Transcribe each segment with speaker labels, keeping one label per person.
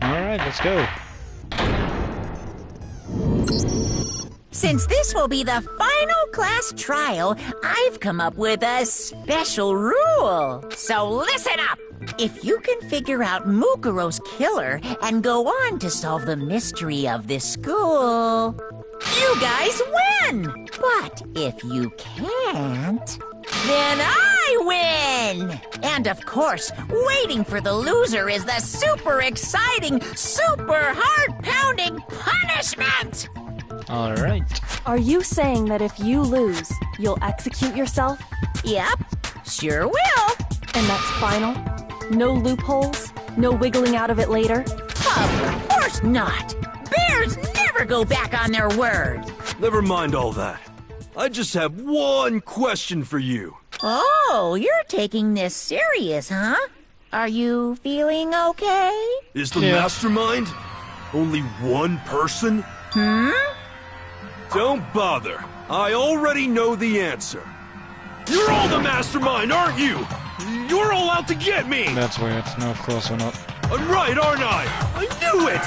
Speaker 1: Alright, let's go.
Speaker 2: Since this will be the final class trial, I've come up with a special rule. So listen up! If you can figure out Mukuro's killer and go on to solve the mystery of this school, you guys win! But if you can't, then I win! And of course, waiting for the loser is the super exciting, super heart-pounding punishment!
Speaker 1: Alright.
Speaker 3: Are you saying that if you lose, you'll execute yourself?
Speaker 2: Yep, sure will.
Speaker 3: And that's final? No loopholes? No wiggling out of it later?
Speaker 2: Of course not! Bears never go back on their word!
Speaker 4: Never mind all that. I just have one question for you.
Speaker 2: Oh, you're taking this serious, huh? Are you feeling okay?
Speaker 4: Is the mastermind only one person? Don't bother. I already know the answer. You're all the mastermind, aren't you? You're all out to get me!
Speaker 1: That's weird. No, of course we're not.
Speaker 4: I'm right, aren't I? I knew it!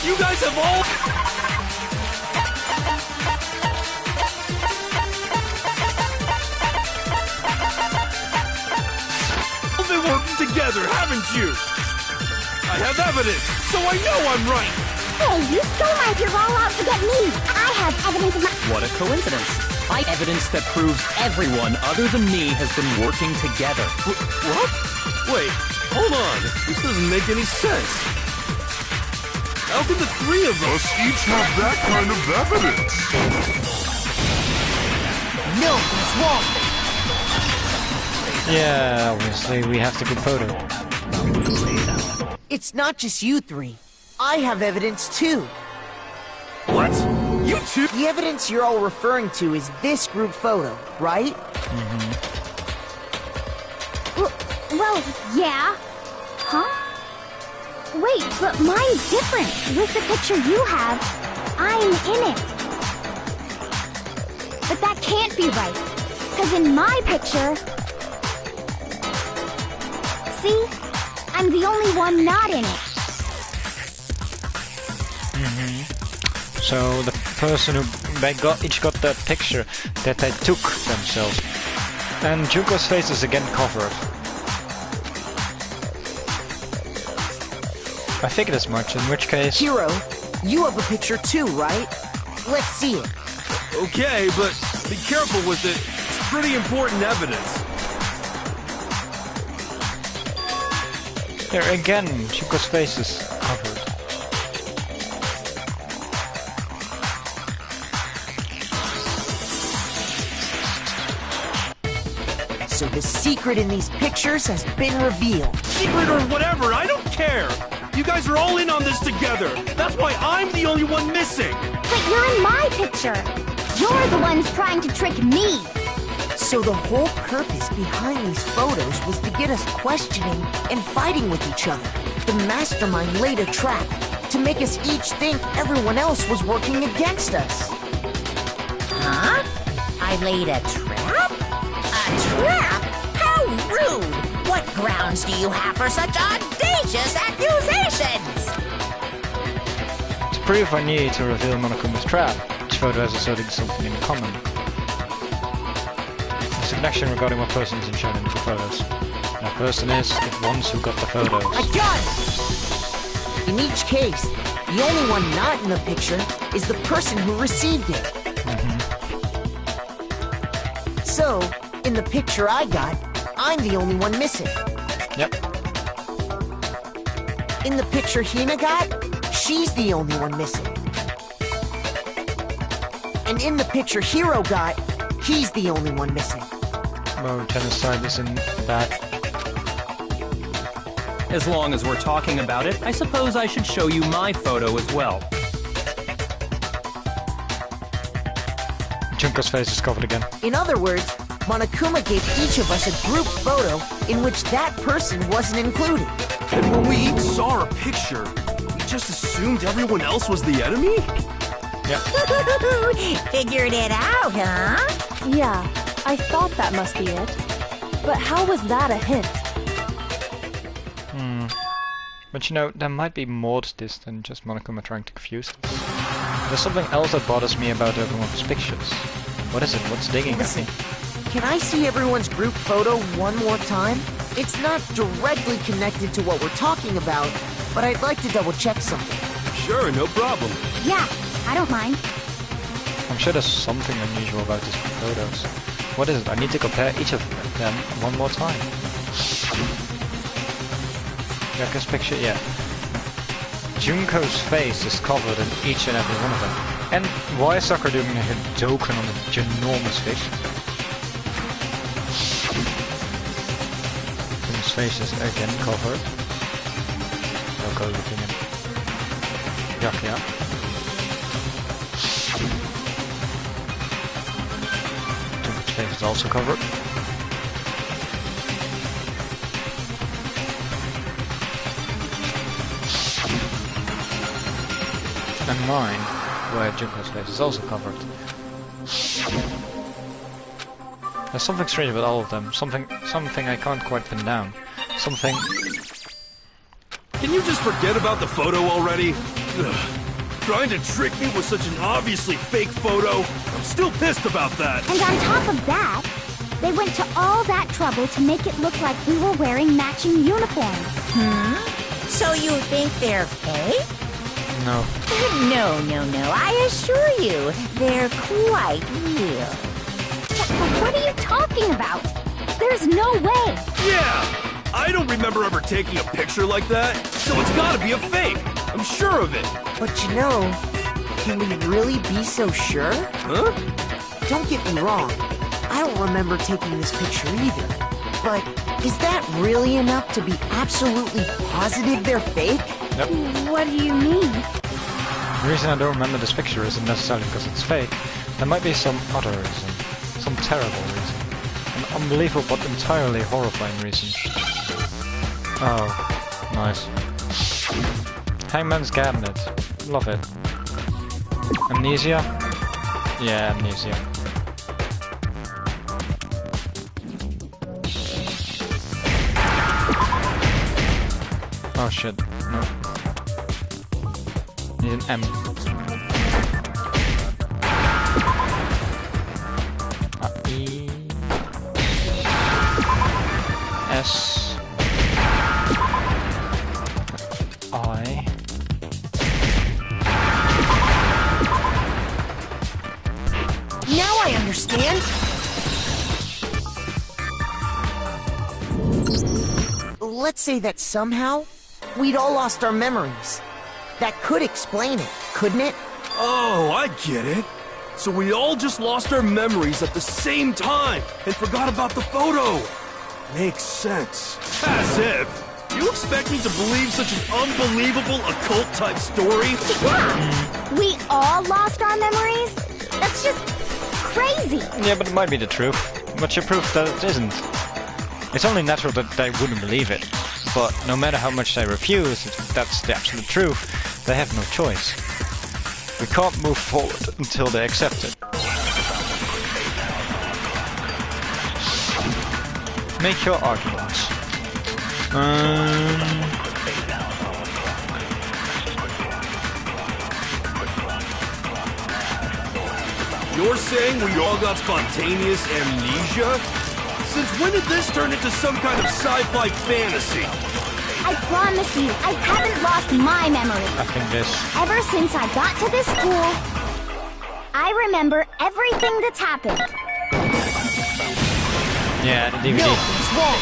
Speaker 4: You guys have all... been working together, haven't you? I have evidence, so I know I'm right.
Speaker 5: Hey, you still like you're all out to get me. I have evidence of my...
Speaker 6: What a coincidence. I have evidence that proves everyone other than me has been working together.
Speaker 4: What? Wait, hold on. This doesn't make any sense. How can the three of us each have that kind of evidence?
Speaker 2: No, it's wrong.
Speaker 1: Yeah, obviously, we have the good photo.
Speaker 7: It's not just you three. I have evidence too.
Speaker 4: What? You two?
Speaker 7: The evidence you're all referring to is this group photo, right?
Speaker 5: Well, yeah. Huh? Wait, but mine's different. With the picture you have, I'm in it. But that can't be right. Because in my picture... See? I'm the only one not in it.
Speaker 1: So the person who each got that picture that they took themselves. And Junko's face is again covered. I figured as much, in which case...
Speaker 7: Hiro, you have a picture too, right? Let's see it.
Speaker 4: Okay, but be careful with it. It's pretty important evidence.
Speaker 1: There again, Junko's face is covered.
Speaker 7: So the secret in these pictures has been revealed.
Speaker 4: Secret or whatever, I don't care. You guys are all in on this together. That's why I'm the only one missing.
Speaker 5: But you're in my picture. You're the ones trying to trick me.
Speaker 7: So the whole purpose behind these photos was to get us questioning and fighting with each other. The mastermind laid a trap to make us each think everyone else was working against us.
Speaker 2: Huh? I laid a trap? A trap? How rude! What grounds do you have for such audacious accusations?
Speaker 1: To prove I need to reveal Monokuma's trap, each photo has asserting something in common. There's a connection regarding what person is shown in the photos. That person is the ones who got the photos.
Speaker 7: I got it! In each case, the only one not in the picture is the person who received it. So, in the picture I got, I'm the only one missing.
Speaker 1: Yep.
Speaker 7: In the picture Hina got, she's the only one missing. And in the picture Hiro got, he's the only one missing.
Speaker 1: Well, tennis side is in that.
Speaker 6: As long as we're talking about it, I suppose I should show you my photo as well.
Speaker 1: Junko's face is covered again.
Speaker 7: In other words, Monokuma gave each of us a group photo in which that person wasn't included.
Speaker 4: And when we each saw our picture, we just assumed everyone else was the enemy?
Speaker 2: Figured it out, huh?
Speaker 3: Yeah, I thought that must be it. But how was that a hint?
Speaker 1: But you know, there might be more to this than just Monokuma trying to confuse us. There's something else that bothers me about everyone's pictures. What is it? What's digging at me?
Speaker 7: Can I see everyone's group photo one more time? It's not directly connected to what we're talking about, but I'd like to double check something.
Speaker 4: Sure, no problem.
Speaker 5: Yeah, I don't mind.
Speaker 1: I'm sure there's something unusual about these photos. What is it? I need to compare each of them one more time. Yaku's picture, yeah. Junko's face is covered in each and every one of them. And why is Sakura doing a Hadoken on a ginormous fish? His face is again covered. Yoko looking at Yakuya. Junko's face is also covered. And mine, where Junko's face is also covered. There's something strange about all of them. Something I can't quite pin down. Something...
Speaker 4: Can you just forget about the photo already? Ugh. Trying to trick me with such an obviously fake photo? I'm still pissed about that.
Speaker 5: And on top of that, they went to all that trouble to make it look like we were wearing matching uniforms.
Speaker 2: So you think they're fake?
Speaker 1: No.
Speaker 2: No. I assure you, they're quite real.
Speaker 5: What are you talking about? There's no way.
Speaker 4: Yeah! I don't remember ever taking a picture like that, so it's gotta be a fake. I'm sure of it.
Speaker 7: But you know, can we really be so sure?
Speaker 4: Huh?
Speaker 7: Don't get me wrong, I don't remember taking this picture either. But is that really enough to be absolutely positive they're fake?
Speaker 1: Yep.
Speaker 5: What do you mean?
Speaker 1: The reason I don't remember this picture isn't necessarily because it's fake. There might be some other reason. Some terrible reason. An unbelievable but entirely horrifying reason. Oh, nice. Hangman's Cabinet. Love it. Amnesia? Yeah, Amnesia. Oh shit, no. Need an M. E. S. I.
Speaker 7: Now I understand! Let's say that somehow, we'd all lost our memories. That could explain it, couldn't it?
Speaker 4: Oh, I get it. So we all just lost our memories at the same time and forgot about the photo. Makes sense. As if. You expect me to believe such an unbelievable occult-type story?
Speaker 5: Yeah! We all lost our memories? That's just crazy.
Speaker 1: Yeah, but it might be the truth. What's your proof that it isn't? It's only natural that they wouldn't believe it. But no matter how much they refuse, if that's the absolute truth, they have no choice. We can't move forward until they accept it. Make your arguments.
Speaker 4: You're saying we all got spontaneous amnesia? Since when did this turn into some kind of sci-fi fantasy?
Speaker 5: I promise you, I haven't lost my memory.
Speaker 1: I think this.
Speaker 5: Ever since I got to this school, I remember everything that's happened.
Speaker 1: Yeah, the DVD.
Speaker 7: No, it's wrong!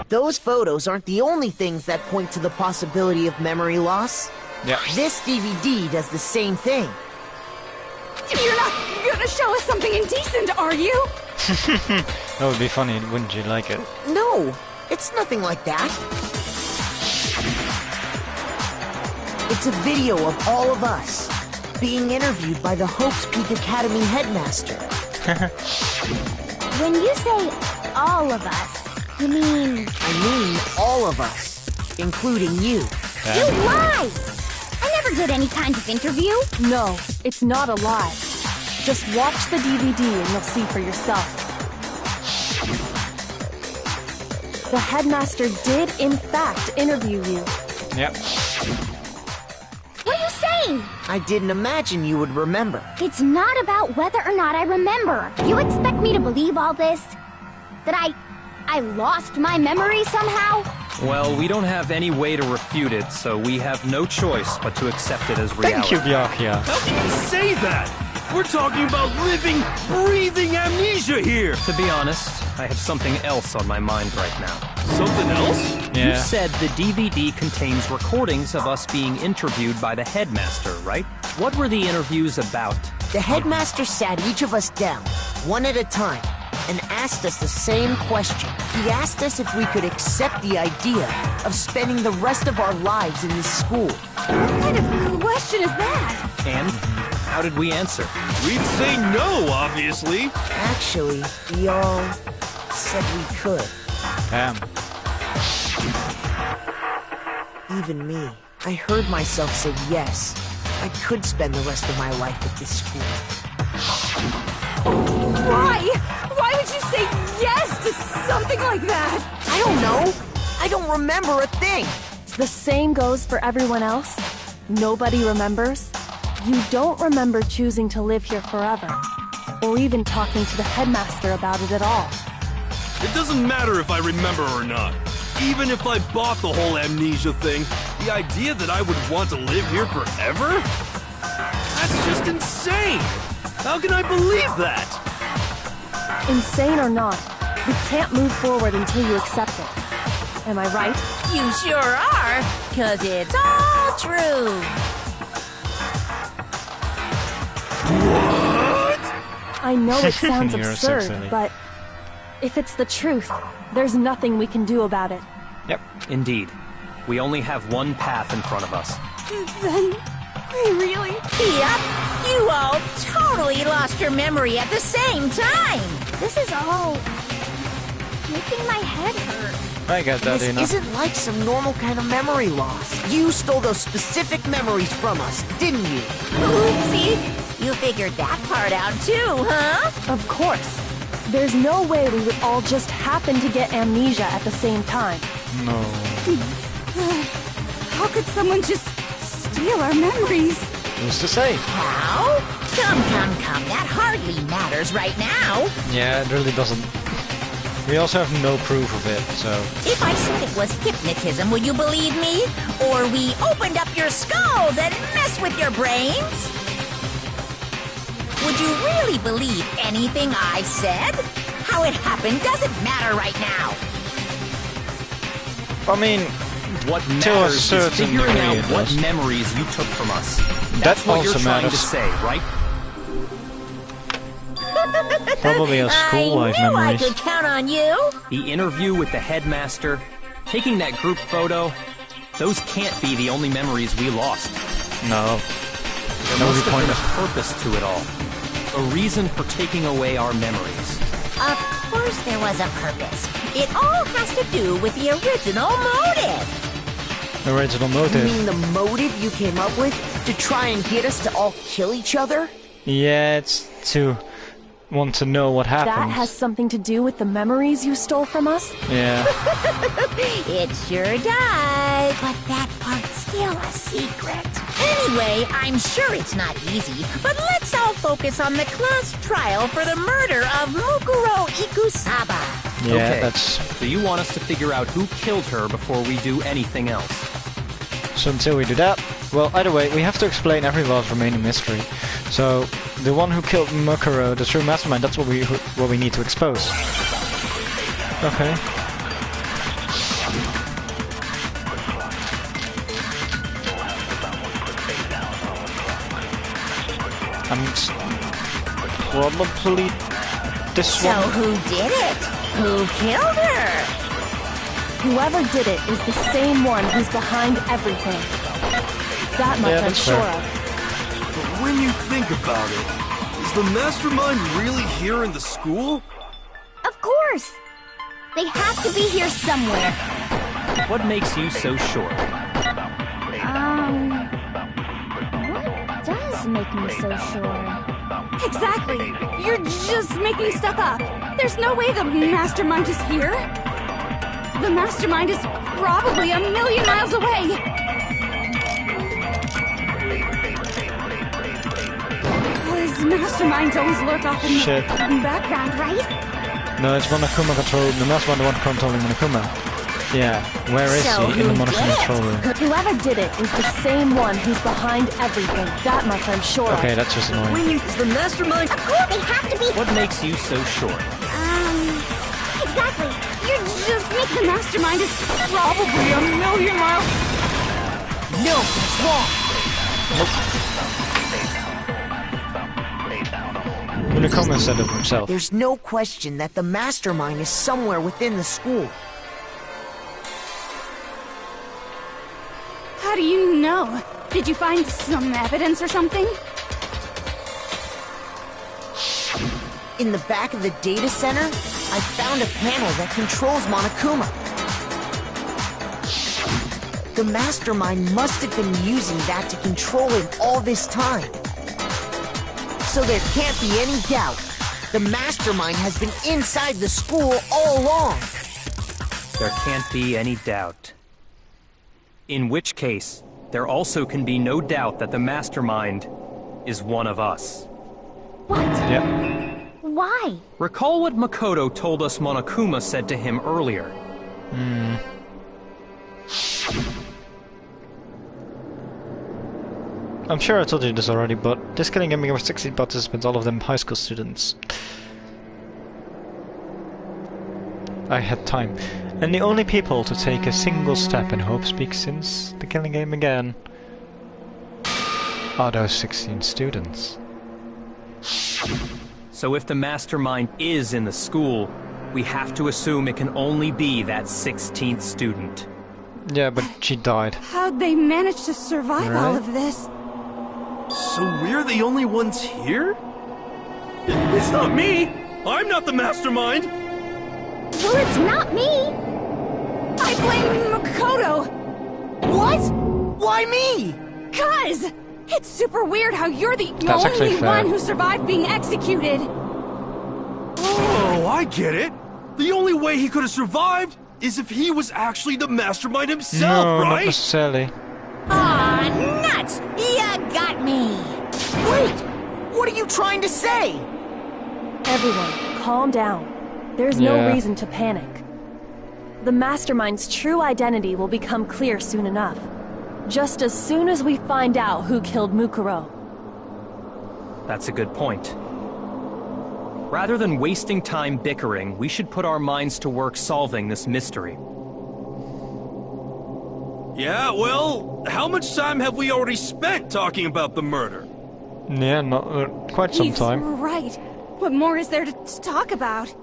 Speaker 7: Those photos aren't the only things that point to the possibility of memory loss.
Speaker 1: Yeah.
Speaker 7: This DVD does the same thing.
Speaker 3: You're not gonna show us something indecent, are you?
Speaker 1: That would be funny, wouldn't you like it?
Speaker 7: No, it's nothing like that. It's a video of all of us. being interviewed by the Hopes Peak Academy headmaster.
Speaker 5: When you say all of us, you mean...
Speaker 7: I mean all of us, including you.
Speaker 5: You lie! I never did any kind of interview.
Speaker 3: No, it's not a lie. Just watch the DVD and you'll see for yourself. The headmaster did, in fact, interview you.
Speaker 1: Yep.
Speaker 5: What are you saying?
Speaker 7: I didn't imagine you would remember.
Speaker 5: It's not about whether or not I remember. You expect me to believe all this? That I lost my memory somehow?
Speaker 6: Well, we don't have any way to refute it, so we have no choice but to accept it as reality.
Speaker 1: Thank you, Byakuya.
Speaker 4: How can you say that? We're talking about living, breathing amnesia here!
Speaker 6: To be honest, I have something else on my mind right now.
Speaker 4: Something else?
Speaker 6: You
Speaker 1: Yeah.
Speaker 6: said the DVD contains recordings of us being interviewed by the headmaster, right? What were the interviews about?
Speaker 7: The headmaster sat each of us down, one at a time, and asked us the same question. He asked us if we could accept the idea of spending the rest of our lives in this school.
Speaker 5: What kind of question is that?
Speaker 6: And how did we answer?
Speaker 4: We'd say no, obviously.
Speaker 7: Actually, we all said we could.
Speaker 1: Damn.
Speaker 7: Even me. I heard myself say yes. I could spend the rest of my life at this school.
Speaker 3: Why? Why would you say yes to something like that?
Speaker 7: I don't know. I don't remember a thing.
Speaker 3: The same goes for everyone else. Nobody remembers. You don't remember choosing to live here forever, or even talking to the headmaster about it at all.
Speaker 4: It doesn't matter if I remember or not. Even if I bought the whole amnesia thing, the idea that I would want to live here forever? That's just insane! How can I believe that?
Speaker 3: Insane or not, we can't move forward until you accept it. Am I right?
Speaker 2: You sure are, 'cause it's all true.
Speaker 3: I know it sounds
Speaker 1: You're so
Speaker 3: absurd,
Speaker 1: silly.
Speaker 3: but if it's the truth, there's nothing we can do about it.
Speaker 1: Yep.
Speaker 6: Indeed. We only have one path in front of us.
Speaker 3: Then, really?
Speaker 2: Yep, you all totally lost your memory at the same time.
Speaker 5: This is all making my head hurt.
Speaker 1: I get that,
Speaker 7: This
Speaker 1: Dina.
Speaker 7: isn't like some normal kind of memory loss. You stole those specific memories from us, didn't you?
Speaker 2: Oopsie, you figured that part out too, huh?
Speaker 3: Of course. There's no way we would all just happen to get amnesia at the same time.
Speaker 1: No.
Speaker 5: How could someone just steal our memories?
Speaker 1: Who's to say?
Speaker 2: How? Come, that hardly matters right now.
Speaker 1: Yeah, it really doesn't. We also have no proof of it, so...
Speaker 2: If I said it was hypnotism, would you believe me? Or we opened up your skulls and messed with your brains? Would you really believe anything I said? How it happened doesn't matter right now.
Speaker 1: I mean,
Speaker 6: What
Speaker 1: To a
Speaker 6: matters is
Speaker 1: certain
Speaker 6: figuring
Speaker 1: degree,
Speaker 6: out
Speaker 1: it
Speaker 6: what
Speaker 1: does.
Speaker 6: memories you took from us.
Speaker 1: That
Speaker 6: That's what you're
Speaker 1: also
Speaker 6: trying to
Speaker 1: matters.
Speaker 6: say, right?
Speaker 1: probably our school life
Speaker 2: I knew
Speaker 1: memories.
Speaker 2: I could count on you.
Speaker 6: The interview with the headmaster, taking that group photo, those can't be the only memories we lost.
Speaker 1: No.
Speaker 6: There
Speaker 1: That would
Speaker 6: must
Speaker 1: be
Speaker 6: have been
Speaker 1: pointless.
Speaker 6: a purpose to it all. A reason for taking away our memories.
Speaker 2: Of course there was a purpose. It all has to do with the original motive.
Speaker 1: Original
Speaker 7: You
Speaker 1: motive.
Speaker 7: mean the motive you came up with to try and get us to all kill each other?
Speaker 1: Yeah, it's to want to know what happened.
Speaker 3: That has something to do with the memories you stole from us?
Speaker 1: Yeah.
Speaker 2: It sure does. But that part's still a secret. Anyway, I'm sure it's not easy, but let's all focus on the class trial for the murder of Mukuro Ikusaba.
Speaker 1: Yeah,
Speaker 6: Okay.
Speaker 1: that's...
Speaker 6: So you want us to figure out who killed her before we do anything else?
Speaker 1: So until we do that... Well, either way, we have to explain every last remaining mystery. So, the one who killed Mukuro, the true mastermind, that's what we need to expose. Okay. Probably this
Speaker 2: So
Speaker 1: one.
Speaker 2: who did it? Who killed her?
Speaker 3: Whoever did it is the same one who's behind everything. That much
Speaker 1: Yeah,
Speaker 3: I'm
Speaker 1: that's
Speaker 3: sure
Speaker 1: fair.
Speaker 3: of.
Speaker 4: when you think about it, is the mastermind really here in the school?
Speaker 5: Of course! They have to be here somewhere.
Speaker 6: What makes you so sure?
Speaker 5: What does make me so sure?
Speaker 8: Exactly! You're just making stuff up. There's no way the mastermind is here. The mastermind is probably a million miles away. These masterminds always lurk off in
Speaker 1: Shit.
Speaker 8: the background, right?
Speaker 1: No, it's Monokuma controlling. The mastermind, the one controlling Monokuma. Yeah, where is
Speaker 2: So
Speaker 1: he? In the
Speaker 2: who
Speaker 1: Monokuma
Speaker 2: did it?
Speaker 1: control room.
Speaker 3: Whoever did it is the same one who's behind everything. That much I'm sure of.
Speaker 1: Okay, that's just annoying.
Speaker 7: When you, is the mastermind?
Speaker 5: Of course, they have to be.
Speaker 6: What makes you so sure?
Speaker 5: Exactly.
Speaker 8: You're just making the mastermind is probably a million miles.
Speaker 7: No, it's wrong.
Speaker 1: Monokuma said it himself.
Speaker 7: There's no question that the mastermind is somewhere within the school.
Speaker 8: How do you know? Did you find some evidence or something?
Speaker 7: In the back of the data center, I found a panel that controls Monokuma. The mastermind must have been using that to control him all this time. So there can't be any doubt. The mastermind has been inside the school all along.
Speaker 6: There can't be any doubt. In which case, there also can be no doubt that the mastermind is one of us.
Speaker 5: What?
Speaker 1: Yep.
Speaker 5: Why?
Speaker 6: Recall what Makoto told us Monokuma said to him earlier.
Speaker 1: I'm sure I told you this already, but this killing gave me over 60 participants, all of them high school students. I had time. And the only people to take a single step in Hope Speak since the killing game began are those 16 students.
Speaker 6: So if the mastermind is in the school, we have to assume it can only be that 16th student.
Speaker 1: Yeah, but she died.
Speaker 8: How'd they manage to survive all
Speaker 1: Right.
Speaker 8: of this?
Speaker 4: So we're the only ones here? It's not me! I'm not the mastermind!
Speaker 5: Well, it's not me.
Speaker 8: I blame Makoto.
Speaker 7: What? Why me?
Speaker 8: 'Cause it's super weird how you're the
Speaker 1: That's actually
Speaker 8: only
Speaker 1: fair.
Speaker 8: one who survived being executed.
Speaker 4: Oh, I get it! The only way he could have survived is if he was actually the mastermind himself,
Speaker 1: No, not
Speaker 4: right?
Speaker 1: necessarily.
Speaker 2: Aw, nuts! You got me!
Speaker 7: Wait! What are you trying to say?
Speaker 3: Everyone, calm down. There's no
Speaker 1: Yeah.
Speaker 3: reason to panic. The mastermind's true identity will become clear soon enough. Just as soon as we find out who killed Mukuro.
Speaker 6: That's a good point. Rather than wasting time bickering, we should put our minds to work solving this mystery.
Speaker 4: Yeah, well, how much time have we already spent talking about the murder?
Speaker 1: Yeah, not quite some
Speaker 8: He's
Speaker 1: time.
Speaker 8: right. What more is there to talk about?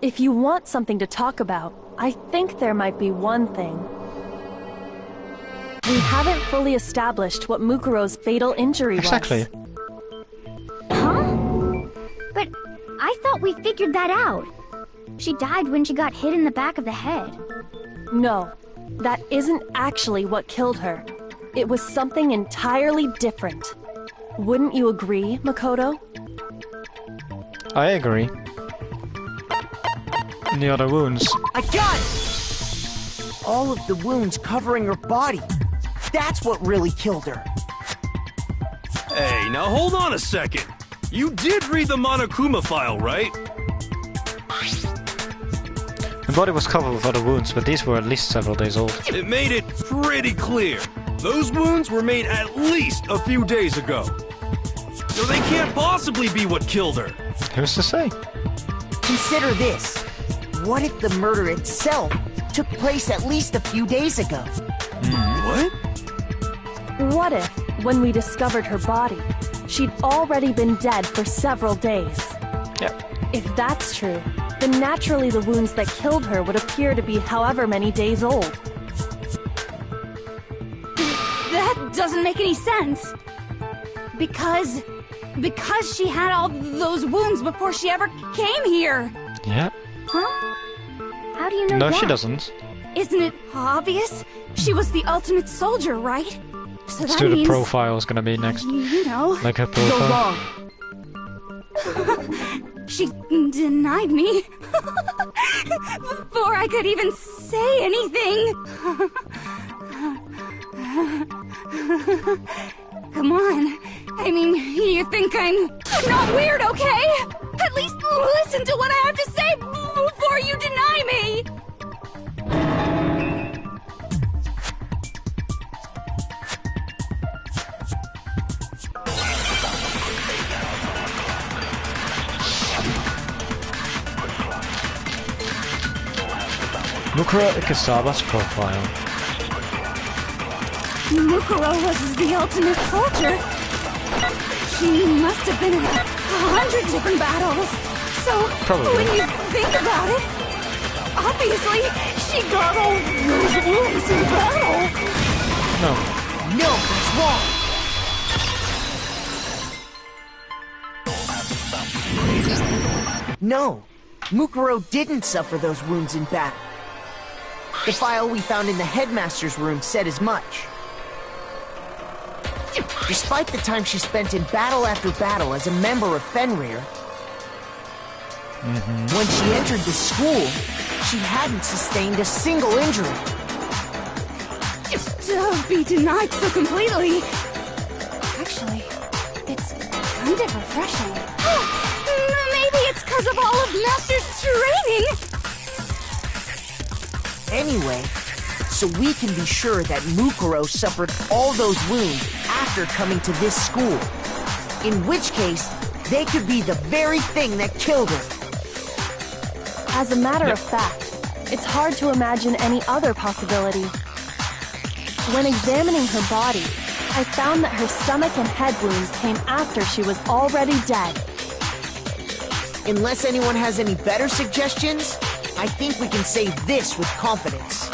Speaker 3: If you want something to talk about, I think there might be one thing. We haven't fully established what Mukuro's fatal injury
Speaker 1: Exactly.
Speaker 3: was.
Speaker 5: Huh? But I thought we figured that out. She died when she got hit in the back of the head.
Speaker 3: No, that isn't actually what killed her. It was something entirely different. Wouldn't you agree, Makoto?
Speaker 1: I agree. And the other wounds.
Speaker 7: I got it! All of the wounds covering her body. That's what really killed her.
Speaker 4: Hey, now hold on a second. You did read the Monokuma file, right?
Speaker 1: The body was covered with other wounds, but these were at least several days old.
Speaker 4: It made it pretty clear. Those wounds were made at least a few days ago. So they can't possibly be what killed her.
Speaker 1: Who's to say?
Speaker 7: Consider this. What if the murder itself took place at least a few days ago?
Speaker 4: What?
Speaker 3: What if, when we discovered her body, she'd already been dead for several days?
Speaker 1: Yep.
Speaker 3: If that's true, then naturally the wounds that killed her would appear to be however many days old.
Speaker 8: That doesn't make any sense. Because she had all those wounds before she ever came here.
Speaker 1: Yeah.
Speaker 8: Huh? How do you know
Speaker 1: No,
Speaker 8: that?
Speaker 1: she doesn't.
Speaker 8: Isn't it obvious? She was the ultimate soldier, right? So
Speaker 1: Let's
Speaker 8: that
Speaker 1: do the
Speaker 8: means,
Speaker 1: profile is gonna be next.
Speaker 8: you know,
Speaker 1: Like her
Speaker 7: You're
Speaker 1: profile.
Speaker 7: wrong.
Speaker 8: she denied me before I could even say anything. Come on. I mean, you think I'm not weird, okay? At least listen to what I have to say before you deny me.
Speaker 1: Mukuro Ikusaba's profile.
Speaker 8: Mukuro was the ultimate soldier. She must have been in 100 different battles. So,
Speaker 1: Probably.
Speaker 8: when you think about it, obviously, she got all those wounds in battle.
Speaker 1: No.
Speaker 7: No, that's wrong. No, Mukuro didn't suffer those wounds in battle. The file we found in the headmaster's room said as much. Despite the time she spent in battle after battle as a member of Fenrir, when she entered the school, she hadn't sustained a single injury.
Speaker 8: To be denied so completely. Actually, it's kind of refreshing. Maybe it's because of all of Master's training.
Speaker 7: Anyway, so we can be sure that Mukuro suffered all those wounds after coming to this school. In which case, they could be the very thing that killed her.
Speaker 3: As a matter of fact, it's hard to imagine any other possibility. When examining her body, I found that her stomach and head wounds came after she was already dead.
Speaker 7: Unless anyone has any better suggestions, I think we can say this with confidence.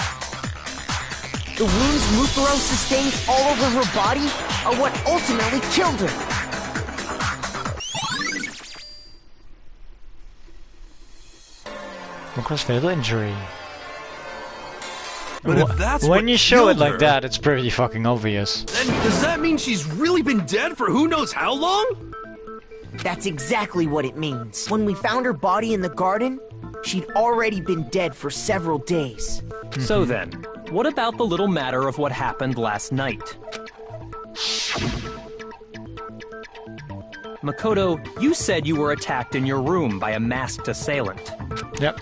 Speaker 7: The wounds Mukuro sustained all over her body are what ultimately killed her.
Speaker 1: Mukuro's fatal injury.
Speaker 4: But if that's
Speaker 1: when
Speaker 4: what
Speaker 1: you show it
Speaker 4: killed
Speaker 1: like
Speaker 4: her,
Speaker 1: that, it's pretty fucking obvious.
Speaker 4: then does that mean she's really been dead for who knows how long?
Speaker 7: That's exactly what it means. When we found her body in the garden, she'd already been dead for several days.
Speaker 6: So then, what about the little matter of what happened last night? Makoto, you said you were attacked in your room by a masked assailant.
Speaker 1: Yep.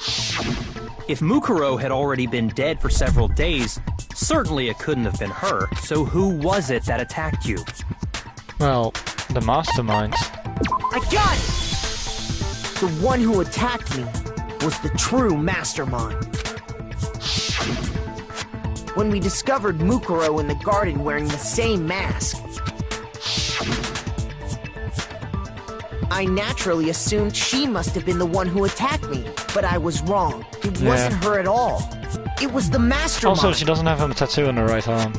Speaker 6: If Mukuro had already been dead for several days, certainly it couldn't have been her. So who was it that attacked you?
Speaker 1: Well, the mastermind.
Speaker 7: I got it! The one who attacked me was the true mastermind. When we discovered Mukuro in the garden wearing the same mask, I naturally assumed she must have been the one who attacked me, but I was wrong. It wasn't her at all. It was the mastermind.
Speaker 1: Also, she doesn't have a tattoo on her right arm.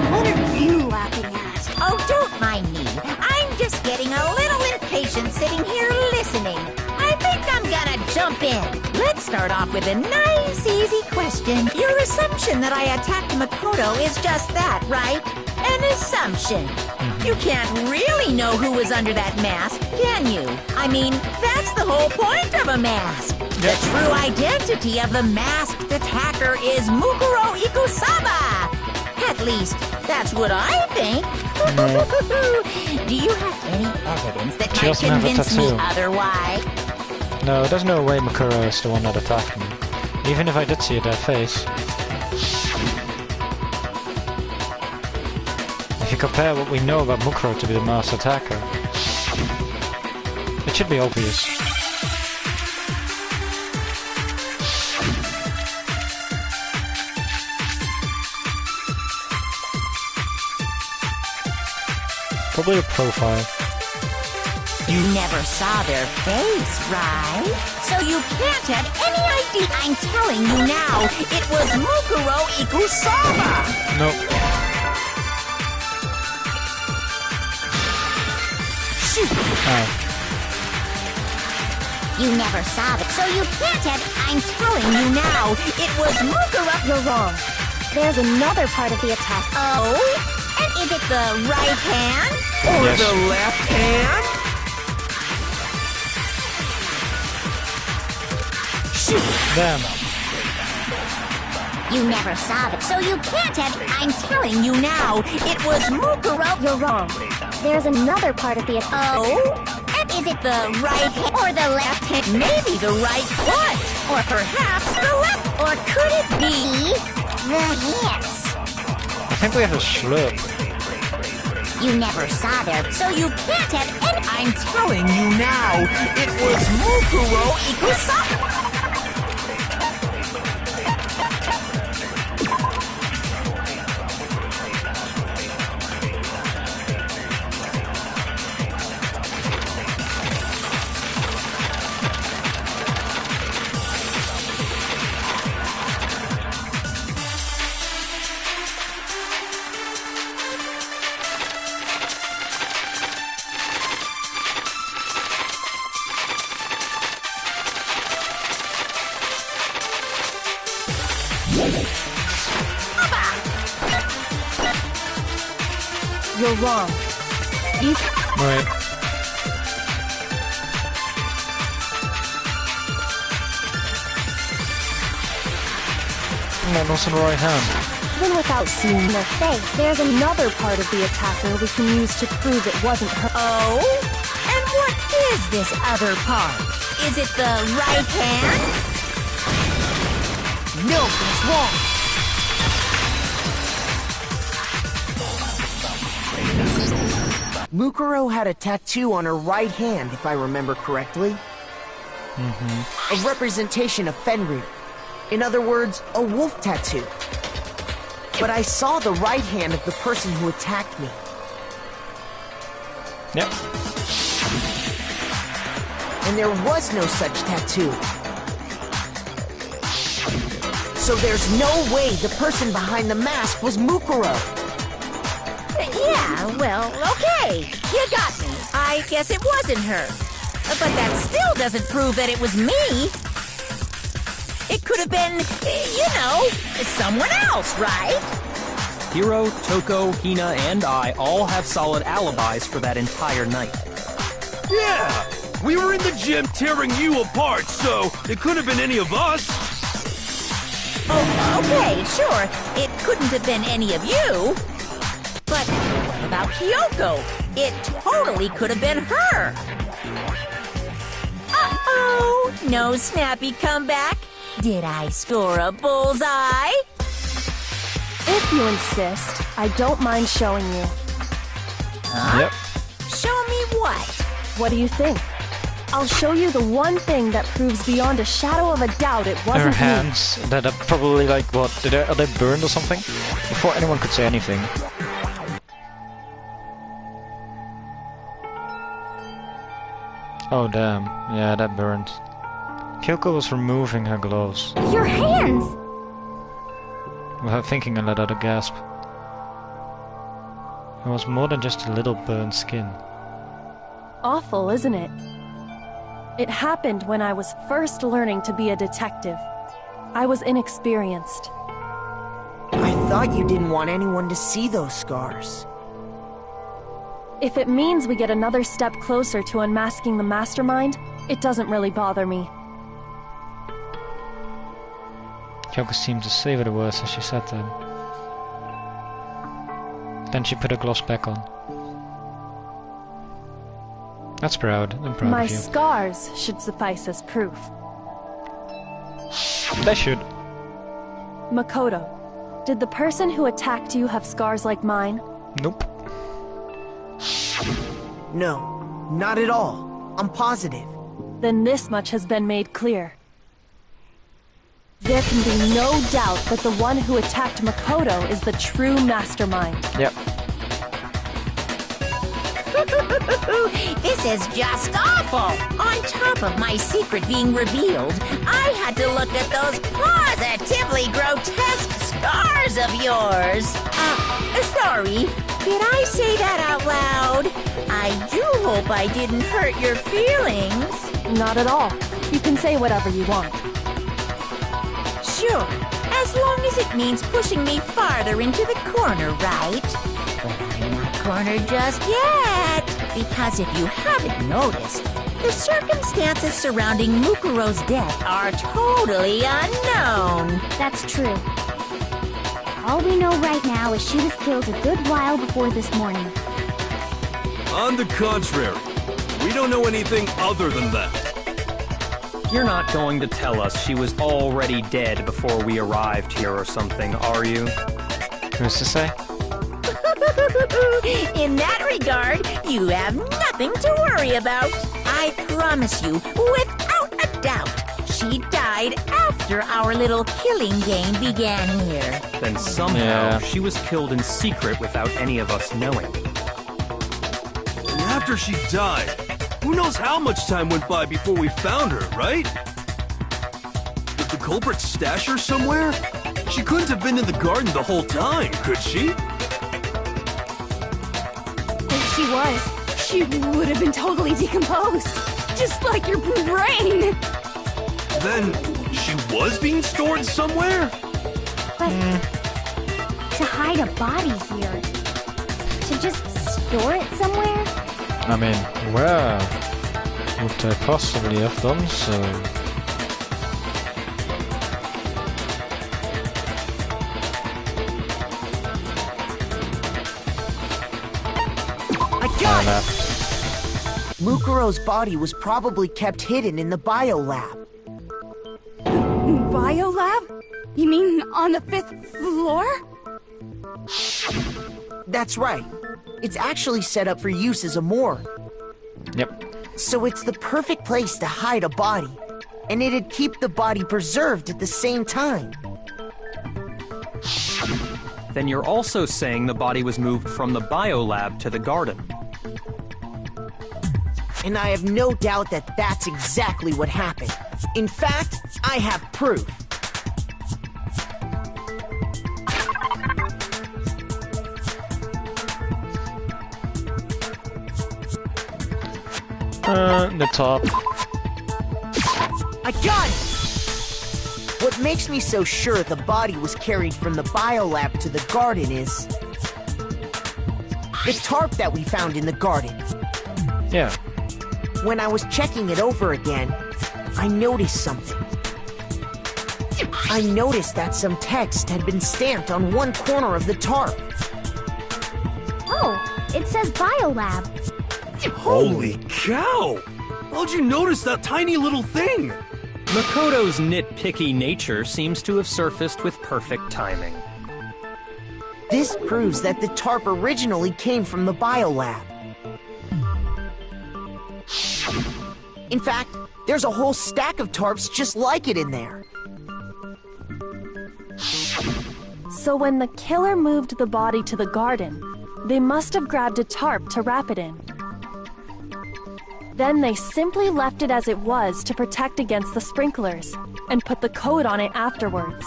Speaker 8: What are you laughing at?
Speaker 2: Oh, don't mind me. I'm just getting a little impatient sitting here listening. I think I'm gonna jump in. Let's start off with a nice, easy question. Your assumption that I attacked Makoto is just that, right? An assumption. You can't really know who was under that mask, can you? I mean, that's the whole point of a mask. The true identity of the masked attacker is Mukuro Ikusaba. At least, that's what I think. Do you have any evidence that
Speaker 1: She
Speaker 2: might
Speaker 1: doesn't have a
Speaker 2: convince me
Speaker 1: tattoo.
Speaker 2: otherwise?
Speaker 1: No, there's no way Mukuro is the one that attacked me. Even if I did see their face. If you compare what we know about Mukuro to be the masked attacker, it should be obvious. Probably a profile.
Speaker 2: You never saw their face, right? So you can't have any idea. I'm telling you now, it was Mukuro Ikusaba.
Speaker 1: Nope. Oh.
Speaker 5: You never saw it, so you can't have... I'm telling you now, it was Mukuro...
Speaker 3: You're wrong. There's another part of the attack.
Speaker 5: Oh? And is it the right hand?
Speaker 4: Or
Speaker 1: Yes.
Speaker 4: the left hand? Shoot!
Speaker 1: Damn.
Speaker 5: You never saw it, so you can't have... I'm telling you now, it was Mukuro...
Speaker 3: You're wrong. There's another part of the attack.
Speaker 5: Oh? And is it the right hand or the left hand? Maybe the right foot. Or perhaps the left. Or could it be the hips?
Speaker 1: I think we have a slurp.
Speaker 5: You never saw there, so you can't have any...
Speaker 2: I'm telling you now, it was Mukuro Ikusaki.
Speaker 3: You're wrong.
Speaker 1: Right. That was the right hand.
Speaker 3: Even without seeing their face, there's another part of the attacker we can use to prove it wasn't her.
Speaker 2: Oh? And what is this other part? Is it the right hand?
Speaker 7: No, that's wrong. Mukuro had a tattoo on her right hand, if I remember correctly. A representation of Fenrir. In other words, a wolf tattoo. But I saw the right hand of the person who attacked me.
Speaker 1: Yep.
Speaker 7: And there was no such tattoo. So there's no way the person behind the mask was Mukuro.
Speaker 2: Yeah, well, okay. You got me. I guess it wasn't her. But that still doesn't prove that it was me. It could have been, you know, someone else, right?
Speaker 6: Hiro, Toko, Hina, and I all have solid alibis for that entire night.
Speaker 4: Yeah! We were in the gym tearing you apart, so it couldn't have been any of us.
Speaker 2: Oh, okay, sure. It couldn't have been any of you. But what about Kyoko? It totally could have been her. Uh-oh! No snappy comeback? Did I score a bullseye?
Speaker 3: If you insist, I don't mind showing you.
Speaker 2: Huh?
Speaker 1: Yep.
Speaker 2: Show me what?
Speaker 3: What do you think? I'll show you the one thing that proves beyond a shadow of a doubt it
Speaker 1: Her
Speaker 3: wasn't me.
Speaker 1: hands that are probably like what? Are they burned or something? Before anyone could say anything. Oh damn. Yeah, that burned. Kyoko was removing her gloves.
Speaker 5: Your hands!
Speaker 1: Without thinking, I let out a gasp. It was more than just a little burned skin.
Speaker 3: Awful, isn't it? It happened when I was first learning to be a detective. I was inexperienced.
Speaker 7: I thought you didn't want anyone to see those scars.
Speaker 3: If it means we get another step closer to unmasking the mastermind, it doesn't really bother me.
Speaker 1: Kyoko seemed to savor the words as she said them. Then she put her gloves back on. That's proud. I'm proud
Speaker 3: My
Speaker 1: of you.
Speaker 3: scars should suffice as proof.
Speaker 1: They should.
Speaker 3: Makoto, did the person who attacked you have scars like mine?
Speaker 1: Nope.
Speaker 7: No, not at all. I'm positive.
Speaker 3: Then this much has been made clear. There can be no doubt that the one who attacked Makoto is the true mastermind.
Speaker 1: Yep.
Speaker 2: This is just awful! On top of my secret being revealed, I had to look at those positively grotesque scars of yours. Sorry. Did I say that out loud? I do hope I didn't hurt your feelings.
Speaker 3: Not at all. You can say whatever you want.
Speaker 2: Sure, as long as it means pushing me farther into the corner, right? But I'm not cornered just yet. Because if you haven't noticed, the circumstances surrounding Mukuro's death are totally unknown.
Speaker 5: That's true. All we know right now is she was killed a good while before this morning.
Speaker 4: On the contrary, we don't know anything other than that.
Speaker 6: You're not going to tell us she was already dead before we arrived here or something, are you?
Speaker 1: Who's to say?
Speaker 2: In that regard, you have nothing to worry about. I promise you, without a doubt, she died after our little killing game began here.
Speaker 6: Then somehow she was killed in secret without any of us knowing.
Speaker 4: And after she died, who knows how much time went by before we found her, right? Did the culprit stash her somewhere? She couldn't have been in the garden the whole time, could she?
Speaker 8: If she was, she would have been totally decomposed. Just like your brain.
Speaker 4: Then, she was being stored somewhere?
Speaker 5: But to hide a body here, to just store it somewhere?
Speaker 1: I mean, where would they possibly have done so?
Speaker 7: I got it! Mukuro's body was probably kept hidden in the biolab.
Speaker 8: Biolab? You mean on the 5th floor?
Speaker 7: That's right. It's actually set up for use as a morgue.
Speaker 1: Yep.
Speaker 7: So it's the perfect place to hide a body. And it'd keep the body preserved at the same time.
Speaker 6: Then you're also saying the body was moved from the biolab to the garden.
Speaker 7: And I have no doubt that that's exactly what happened. In fact, I have proof.
Speaker 1: The top.
Speaker 7: I got it! What makes me so sure the body was carried from the biolab to the garden is the tarp that we found in the garden.
Speaker 1: Yeah.
Speaker 7: When I was checking it over again, I noticed something. I noticed that some text had been stamped on one corner of the tarp.
Speaker 5: Oh, it says Biolab.
Speaker 4: Holy cow! How'd you notice that tiny little thing?
Speaker 6: Makoto's nitpicky nature seems to have surfaced with perfect timing.
Speaker 7: This proves that the tarp originally came from the biolab. In fact, there's a whole stack of tarps just like it in there.
Speaker 3: So when the killer moved the body to the garden, they must have grabbed a tarp to wrap it in. Then they simply left it as it was to protect against the sprinklers, and put the coat on it afterwards.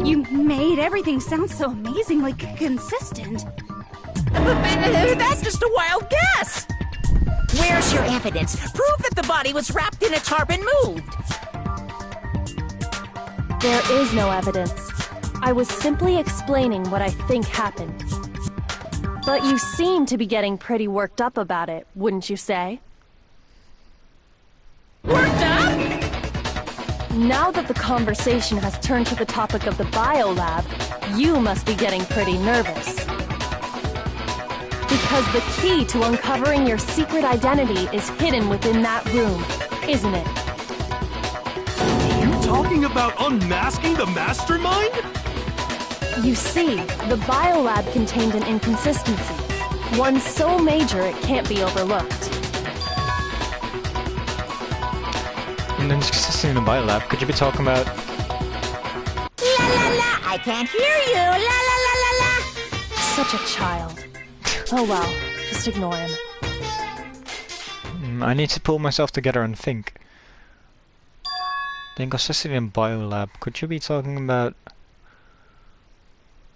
Speaker 8: You made everything sound so amazingly consistent.
Speaker 2: That's just a wild guess! Where's your evidence? Prove that the body was wrapped in a tarp and moved!
Speaker 3: There is no evidence. I was simply explaining what I think happened. But you seem to be getting pretty worked up about it, wouldn't you say?
Speaker 2: Worked up?
Speaker 3: Now that the conversation has turned to the topic of the biolab, you must be getting pretty nervous. Because the key to uncovering your secret identity is hidden within that room, isn't it?
Speaker 4: You talking about unmasking the mastermind?
Speaker 3: You see, the biolab contained an inconsistency, one so major it can't be overlooked.
Speaker 1: And then just in the biolab, could you be talking about...
Speaker 2: La la la, I can't hear you, la la la la la.
Speaker 3: Such a child. Oh well, just ignore him.
Speaker 1: I need to pull myself together and think. The inconsistency in Biolab. Could you be talking about...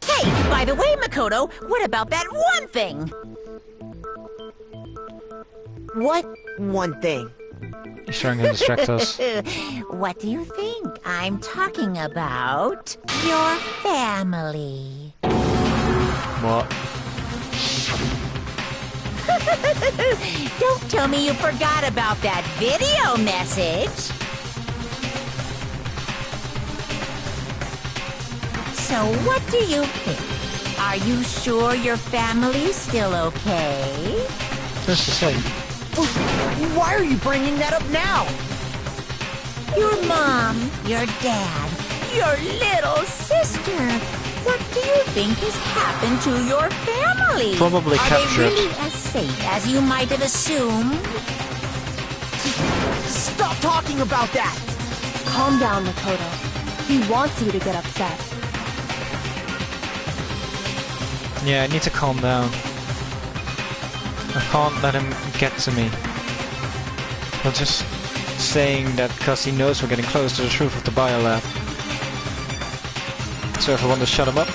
Speaker 2: Hey, by the way, Makoto, what about that one thing?
Speaker 7: What one thing?
Speaker 1: He's trying to distract us.
Speaker 2: What do you think? I'm talking about your family.
Speaker 1: What?
Speaker 2: Don't tell me you forgot about that video message. So what do you think? Are you sure your family's still okay?
Speaker 1: Just the same.
Speaker 7: Why are you bringing that up now?
Speaker 2: Your mom, your dad, your little sister. What do you think has happened to your family?
Speaker 1: Probably
Speaker 2: Are
Speaker 1: captured.
Speaker 2: they really as safe as you might have assumed?
Speaker 7: Stop talking about that!
Speaker 3: Calm down, Makoto. He wants you to get upset.
Speaker 1: Yeah, I need to calm down. I can't let him get to me. But just saying that because he knows we're getting close to the truth of the biolab. So if I want to shut him up,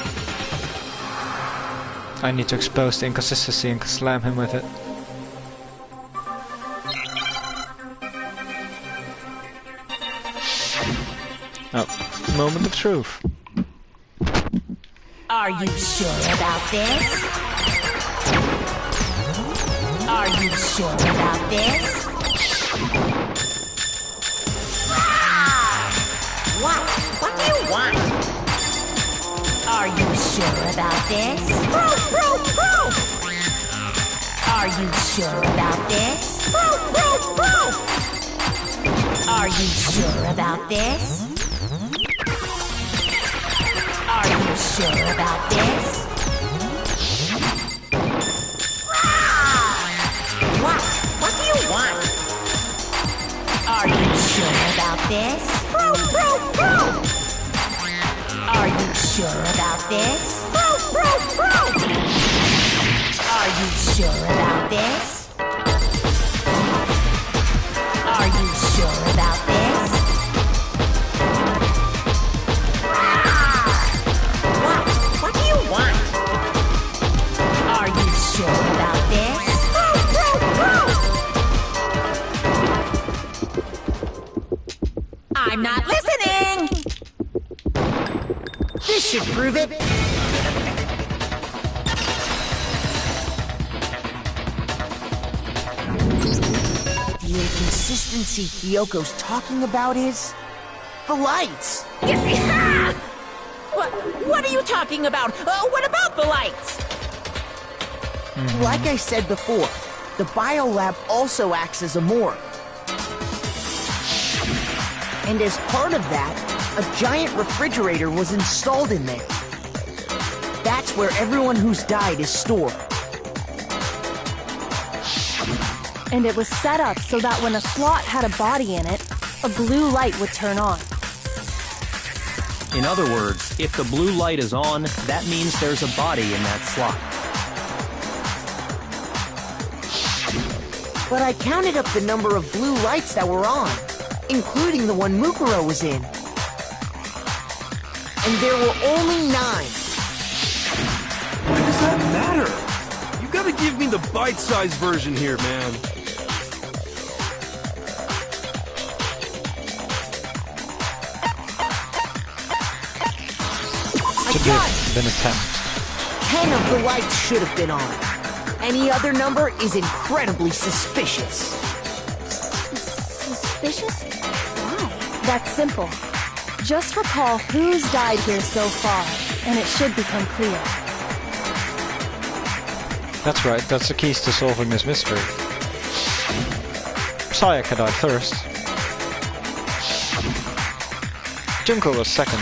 Speaker 1: I need to expose the inconsistency and slam him with it. Oh, moment of truth.
Speaker 2: Are you sure about this? Are you sure about this? What? What do you want? Are you sure about this? Are you sure about this? Are you sure about this? Are you sure about this? What? What do you want? Are you sure about this? Are you sure about this? Are you sure about this? Are you sure about this? What? What do you want? Are you sure about this? I'm not listening!
Speaker 7: This should prove it. The inconsistency Hyoko's talking about is... the lights!
Speaker 2: What are you talking about? What about the lights?
Speaker 7: Like I said before, the biolab also acts as a morgue. And as part of that, a giant refrigerator was installed in there. That's where everyone who's died is stored.
Speaker 3: And it was set up so that when a slot had a body in it, a blue light would turn on.
Speaker 6: In other words, if the blue light is on, that means there's a body in that slot.
Speaker 7: But I counted up the number of blue lights that were on, including the one Mukuro was in. And there were only 9.
Speaker 4: Why does that matter? You gotta give me the bite-sized version here, man.
Speaker 1: Should have been a 10.
Speaker 7: 10 of the lights should have been on. Any other number is incredibly suspicious.
Speaker 3: Suspicious? Why? That's simple. Just recall who's died here so far, and it should become clear.
Speaker 1: That's right, that's the keys to solving this mystery. Sayaka died first. Junko was second.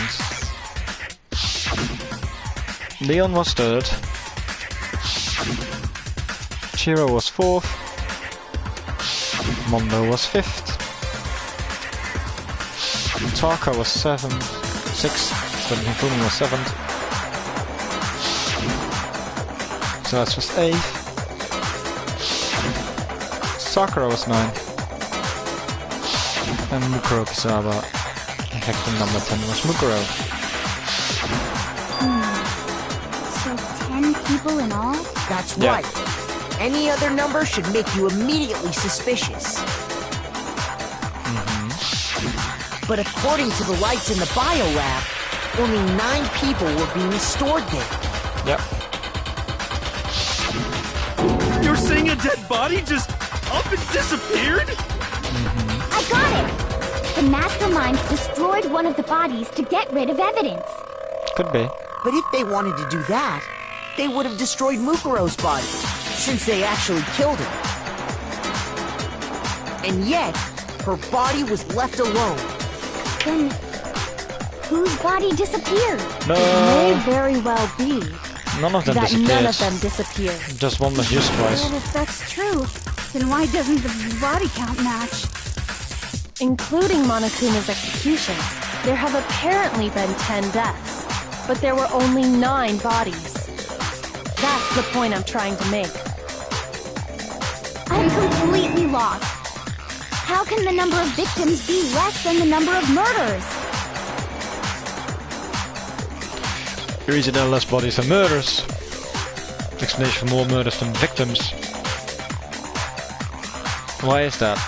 Speaker 1: Leon was third. Chiro was fourth. Mondo was fifth. Taka was sixth, but Hifumi was seventh. So that's just eighth. Sakura was 9. And Mukuro Kisaba. Victim number 10 was Mukuro.
Speaker 5: So 10 people in all?
Speaker 7: That's
Speaker 1: Yeah.
Speaker 7: right. Any other number should make you immediately suspicious. But according to the lights in the biolab, only 9 people were being stored there.
Speaker 1: Yep.
Speaker 4: You're saying a dead body just up and disappeared?
Speaker 5: I got it! The mastermind destroyed one of the bodies to get rid of evidence.
Speaker 1: Could be.
Speaker 7: But if they wanted to do that, they would have destroyed Mukuro's body, since they actually killed him. And yet, her body was left alone.
Speaker 5: Then, whose body disappeared?
Speaker 3: It may
Speaker 1: No,
Speaker 3: very well be
Speaker 1: none of them
Speaker 3: that
Speaker 1: disappeared.
Speaker 3: none of them disappeared.
Speaker 1: Just one was used twice.
Speaker 8: Well, if that's true, then why doesn't the body count match?
Speaker 3: Including Monokuma's executions, there have apparently been 10 deaths, but there were only 9 bodies. That's the point I'm trying to make.
Speaker 5: I'm completely lost. How can the number of victims be less than the number of murders?
Speaker 1: The reason there are less bodies than murders. Explanation for more murders than victims. Why is that?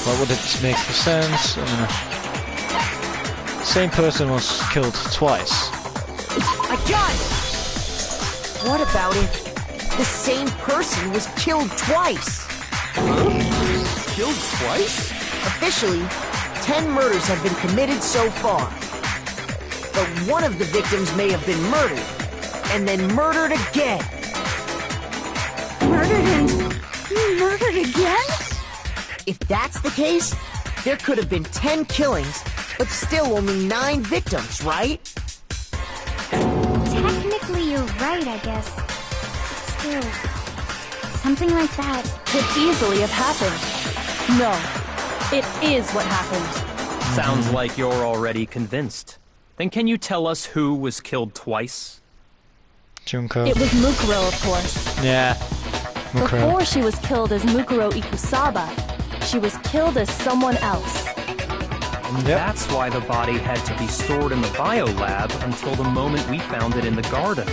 Speaker 1: Why would it make sense? I don't know. Same person was killed twice.
Speaker 7: I got it! What about if the same person was killed twice?
Speaker 4: Killed twice?
Speaker 7: Officially, 10 murders have been committed so far. But one of the victims may have been murdered, and then murdered again.
Speaker 5: Murdered again?
Speaker 7: If that's the case, there could have been 10 killings, but still only 9 victims, right?
Speaker 5: Technically, you're right, I guess. But still, something like that.
Speaker 3: Could easily have happened. No, it is what happened.
Speaker 6: Sounds like you're already convinced. Then can you tell us who was killed twice?
Speaker 1: Junko.
Speaker 3: It was Mukuro, of course.
Speaker 1: Yeah. Mukuro.
Speaker 3: Before she was killed as Mukuro Ikusaba, she was killed as someone else.
Speaker 6: And that's why the body had to be stored in the biolab until the moment we found it in the garden.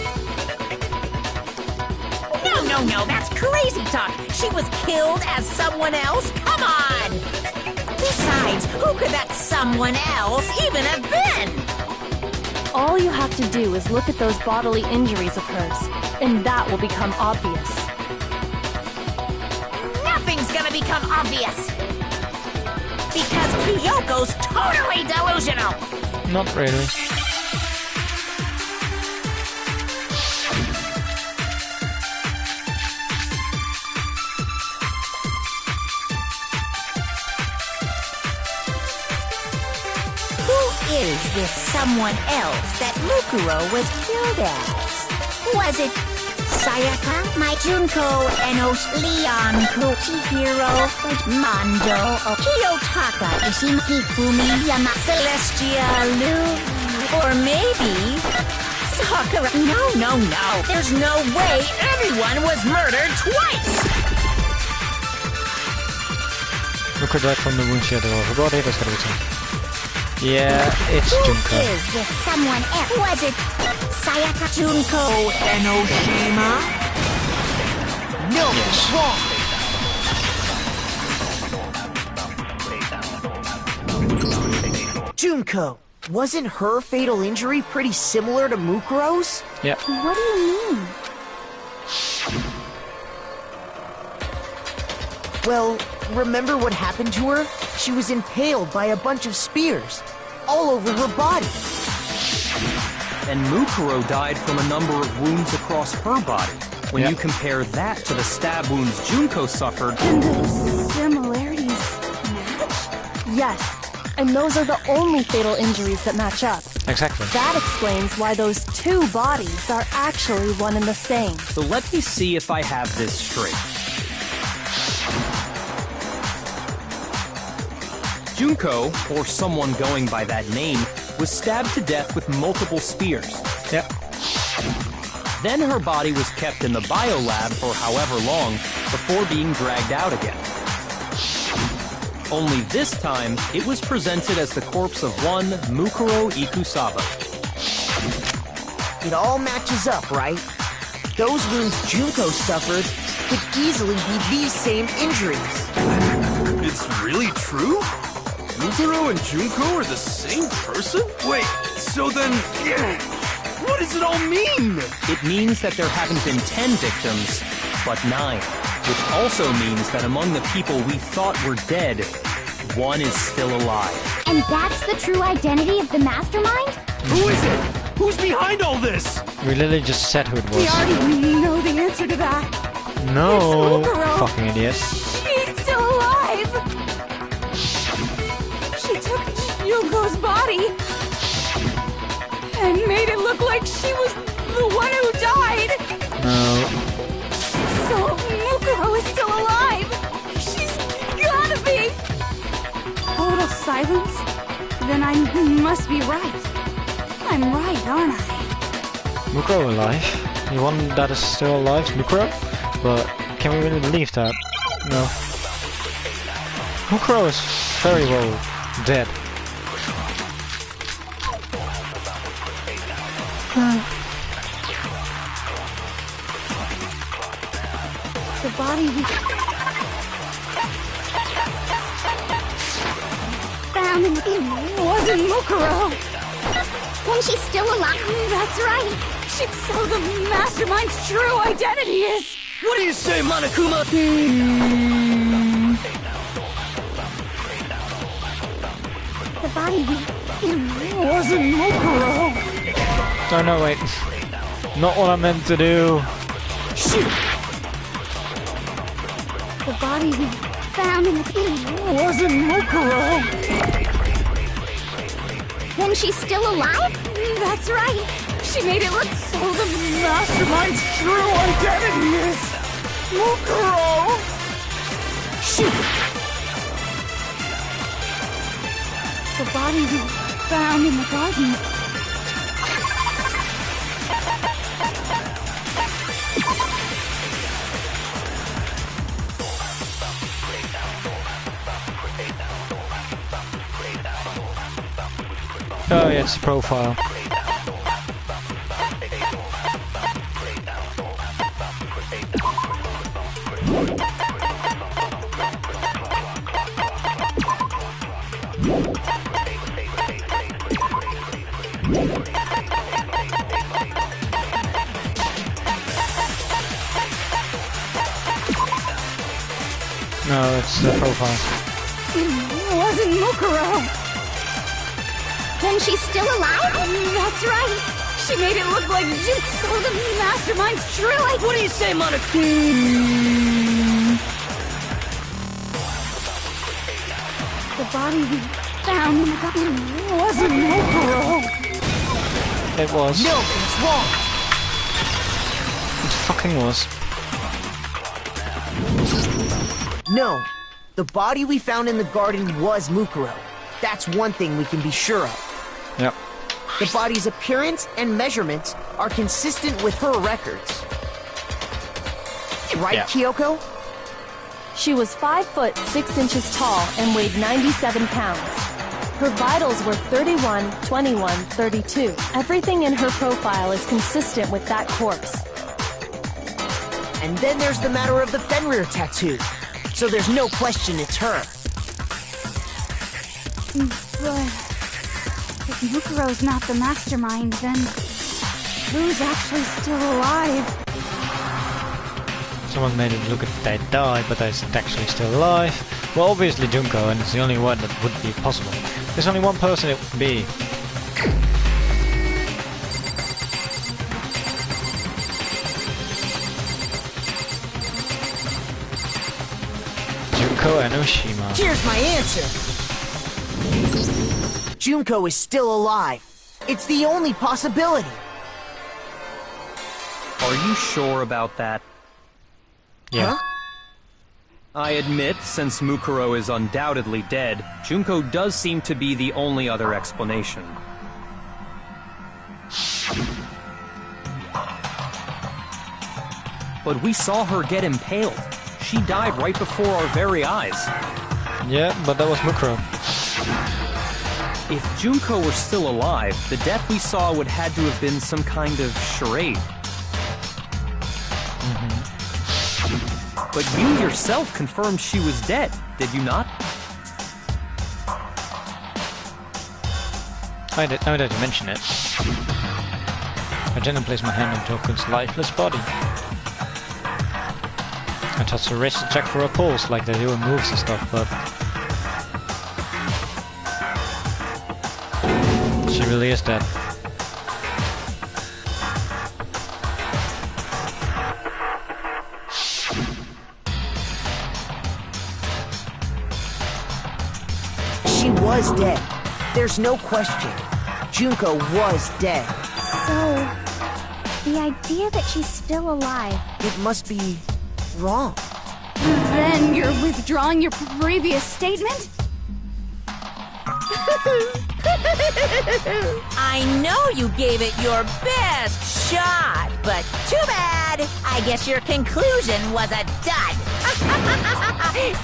Speaker 2: No, that's crazy talk. She was killed as someone else? Come on! Besides, who could that someone else even have been?
Speaker 3: All you have to do is look at those bodily injuries of hers, and that will become obvious.
Speaker 2: Nothing's gonna become obvious. Because Kyoko's totally delusional.
Speaker 1: Not really.
Speaker 2: Who is this someone else that Mukuro was killed as? Was it Sayaka, my Junko, Enos, Leon, Chihiro, Mondo, Kiyotaka, Ishimi, Fumi, Yama, Celestia, Lu, or maybe Sakura? No. There's no way everyone was murdered twice!
Speaker 1: Mukuro died from the wound she had all over her body. That's gotta be true. Yeah, it's Junko.
Speaker 2: Who is this someone else? Was it Sayaka, Junko, Enoshima?
Speaker 7: No, wrong! Junko, wasn't her fatal injury pretty similar to Mukuro's?
Speaker 1: Yep.
Speaker 5: What do you mean?
Speaker 7: Well, remember what happened to her? She was impaled by a bunch of spears, all over her body.
Speaker 6: And Mukuro died from a number of wounds across her body. When you compare that to the stab wounds Junko suffered...
Speaker 8: And the similarities match?
Speaker 3: Yes, and those are the only fatal injuries that match up.
Speaker 1: Exactly.
Speaker 3: That explains why those 2 bodies are actually one and the same.
Speaker 6: So let me see if I have this straight. Junko, or someone going by that name, was stabbed to death with multiple spears.
Speaker 1: Yep.
Speaker 6: Then her body was kept in the biolab for however long, before being dragged out again. Only this time, it was presented as the corpse of one Mukuro Ikusaba.
Speaker 7: It all matches up, right? Those wounds Junko suffered could easily be these same injuries.
Speaker 4: It's really true? Mukuro and Junko are the same person? Wait, so then... what does it all mean?
Speaker 6: It means that there haven't been 10 victims, but 9. Which also means that among the people we thought were dead, one is still alive.
Speaker 5: And that's the true identity of the mastermind?
Speaker 4: Who is it? Who's behind all this?
Speaker 1: We literally just said who it was.
Speaker 8: We already know the answer to that.
Speaker 1: No,
Speaker 8: It's Mukuro.
Speaker 1: fucking idiot.
Speaker 8: She's still alive! She took Yuko's body and made it look like she was the one who died!
Speaker 1: No.
Speaker 8: So Mukuro is still alive! She's gotta be! Total silence? Then I must be right. I'm right, aren't I?
Speaker 1: Mukuro alive? The one that is still alive is Mukuro? But can we really believe that? No. Mukuro is very well dead.
Speaker 8: The body we found in it wasn't Mukuro.
Speaker 5: Then she's still alive.
Speaker 8: That's right. She'd so the mastermind's true identity is.
Speaker 4: What do you say, Monokuma?
Speaker 5: The body
Speaker 8: It wasn't Mukuro.
Speaker 1: Oh no, wait. Not what I meant to do.
Speaker 4: Shoot!
Speaker 8: The body we found in it wasn't Mukuro.
Speaker 5: Then she's still alive?
Speaker 8: That's right. She made it look so the mastermind's true identity is Mukuro.
Speaker 4: Shoot!
Speaker 8: The body we found in the garden.
Speaker 1: Oh yeah, it's the profile. No, it's the profile.
Speaker 8: It wasn't Mukuro.
Speaker 5: Then she's still alive?
Speaker 8: That's right. She made it look like so the mastermind's true.
Speaker 4: What do you say, Monica?
Speaker 8: The body we found in the garden wasn't Mukuro.
Speaker 1: It was.
Speaker 7: No, it's wrong.
Speaker 1: It fucking was.
Speaker 7: No, the body we found in the garden was Mukuro. That's one thing we can be sure of.
Speaker 1: Yep.
Speaker 7: The body's appearance and measurements are consistent with her records. Right,
Speaker 1: Yeah.
Speaker 7: Kyoko?
Speaker 3: She was 5 foot 6 inches tall and weighed 97 pounds. Her vitals were 31, 21, 32. Everything in her profile is consistent with that corpse.
Speaker 7: And then there's the matter of the Fenrir tattoo. So there's no question it's her.
Speaker 8: But if Mukuro's not the mastermind, then who's actually still alive?
Speaker 1: Someone made it look like they died, but they're actually still alive. Well, obviously Junko, and it's the only one that would be possible. There's only one person it would be. Junko and Oshima.
Speaker 7: Here's my answer. Junko is still alive. It's the only possibility.
Speaker 6: Are you sure about that?
Speaker 1: Yeah.
Speaker 7: Huh?
Speaker 6: I admit, since Mukuro is undoubtedly dead, Junko does seem to be the only other explanation. But we saw her get impaled. She died right before our very eyes.
Speaker 1: Yeah, but that was Mukuro.
Speaker 6: If Junko were still alive, the death we saw would had to have been some kind of charade. But you yourself confirmed she was dead, did you not?
Speaker 1: Now that you mention it. I didn't place my hand on Tokun's lifeless body. I touched her wrist to check for a pulse like they do in moves and stuff, but... she really is dead.
Speaker 7: She was dead. There's no question. Junko was dead.
Speaker 5: So, the idea that she's still alive.
Speaker 7: It must be wrong.
Speaker 8: Then you're withdrawing your previous statement?
Speaker 2: I know you gave it your best shot, but too bad. I guess your conclusion was a dud.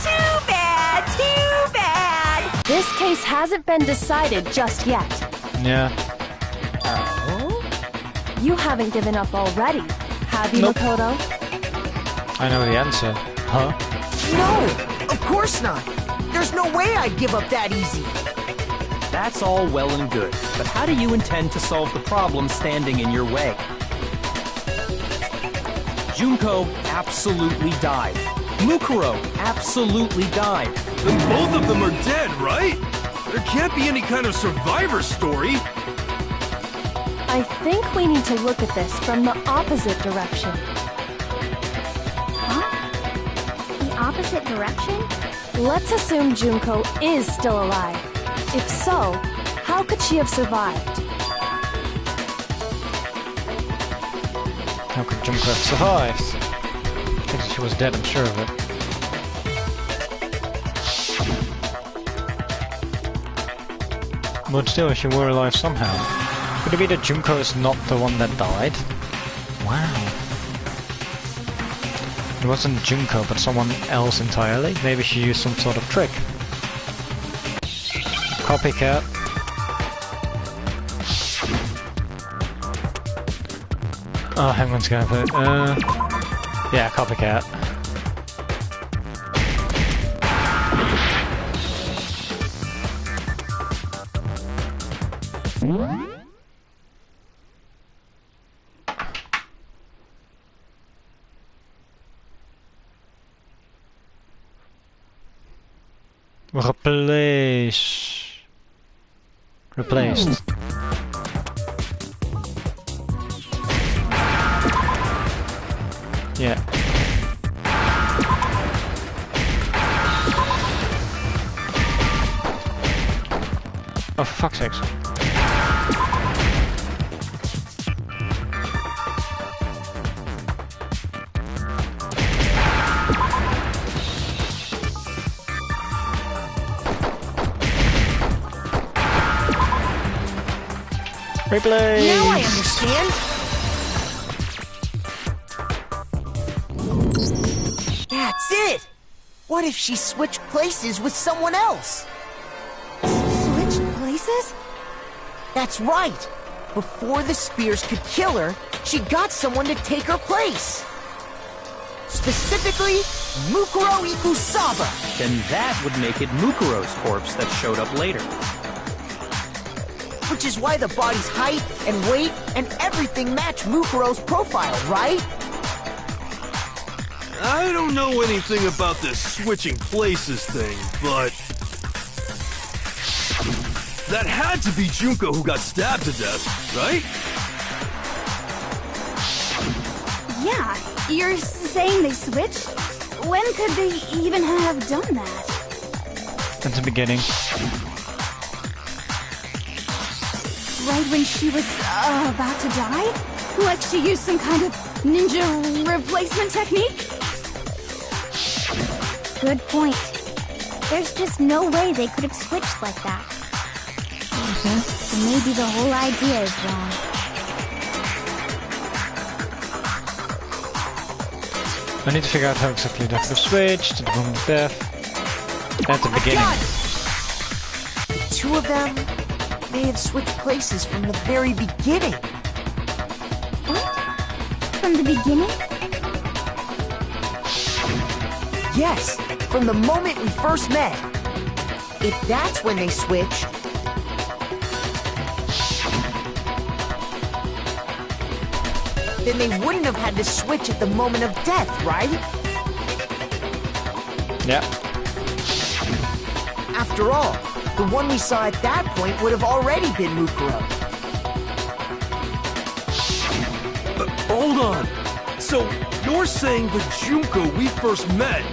Speaker 2: Too bad, too bad.
Speaker 3: This case hasn't been decided just yet.
Speaker 1: Yeah.
Speaker 3: Oh? You haven't given up already, have you,
Speaker 1: Nope.
Speaker 3: Makoto?
Speaker 1: I know the answer. Huh?
Speaker 7: No, of course not. There's no way I'd give up that easy.
Speaker 6: That's all well and good, but how do you intend to solve the problem standing in your way? Junko absolutely died. Mukuro absolutely died.
Speaker 4: Then both of them are dead, right? There can't be any kind of survivor story.
Speaker 3: I think we need to look at this from the opposite direction.
Speaker 5: Huh? The opposite direction?
Speaker 3: Let's assume Junko is still alive. If so, how could she have survived?
Speaker 1: How could Junko have survived? Thinks she was dead, I'm sure of it. But still, if she were alive somehow. Could it be that Junko is not the one that died? Wow. It wasn't Junko, but someone else entirely? Maybe she used some sort of trick. Copycat. Oh, hang on, gonna put yeah, copycat. Replaced. Yeah. Oh, for fuck's sakes. Replay!
Speaker 7: Now I understand. That's it. What if she switched places with someone else?
Speaker 8: Switched places?
Speaker 7: That's right. Before the spears could kill her, she got someone to take her place. Specifically, Mukuro Ikusaba.
Speaker 6: Then that would make it Mukuro's corpse that showed up later.
Speaker 7: Which is why the body's height and weight and everything match Mukuro's profile, right?
Speaker 4: I don't know anything about this switching places thing, but... that had to be Junko who got stabbed to death, right?
Speaker 8: Yeah, you're saying they switched? When could they even have done that?
Speaker 1: At the beginning.
Speaker 8: Right when she was about to die? Like she used some kind of ninja replacement technique?
Speaker 5: Good point. There's just no way they could have switched like that. So maybe the whole idea is wrong.
Speaker 1: I need to figure out how exactly that could have switched to the moment of death. At the beginning.
Speaker 7: The two of them may have switched places from the very beginning.
Speaker 5: What? From the beginning?
Speaker 7: Yes, from the moment we first met. If that's when they switched, then they wouldn't have had to switch at the moment of death, right?
Speaker 1: Yeah.
Speaker 7: After all, the one we saw at that point would have already been Mukuro.
Speaker 4: Hold on. So, you're saying the Junko we first met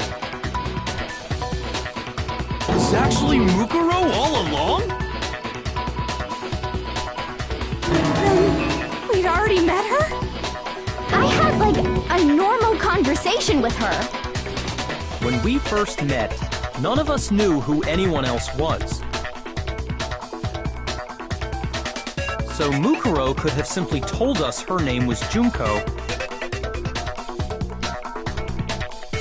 Speaker 4: is actually Mukuro all along?
Speaker 8: We'd already met her?
Speaker 5: I had, like, a normal conversation with her.
Speaker 6: When we first met, none of us knew who anyone else was. So Mukuro could have simply told us her name was Junko,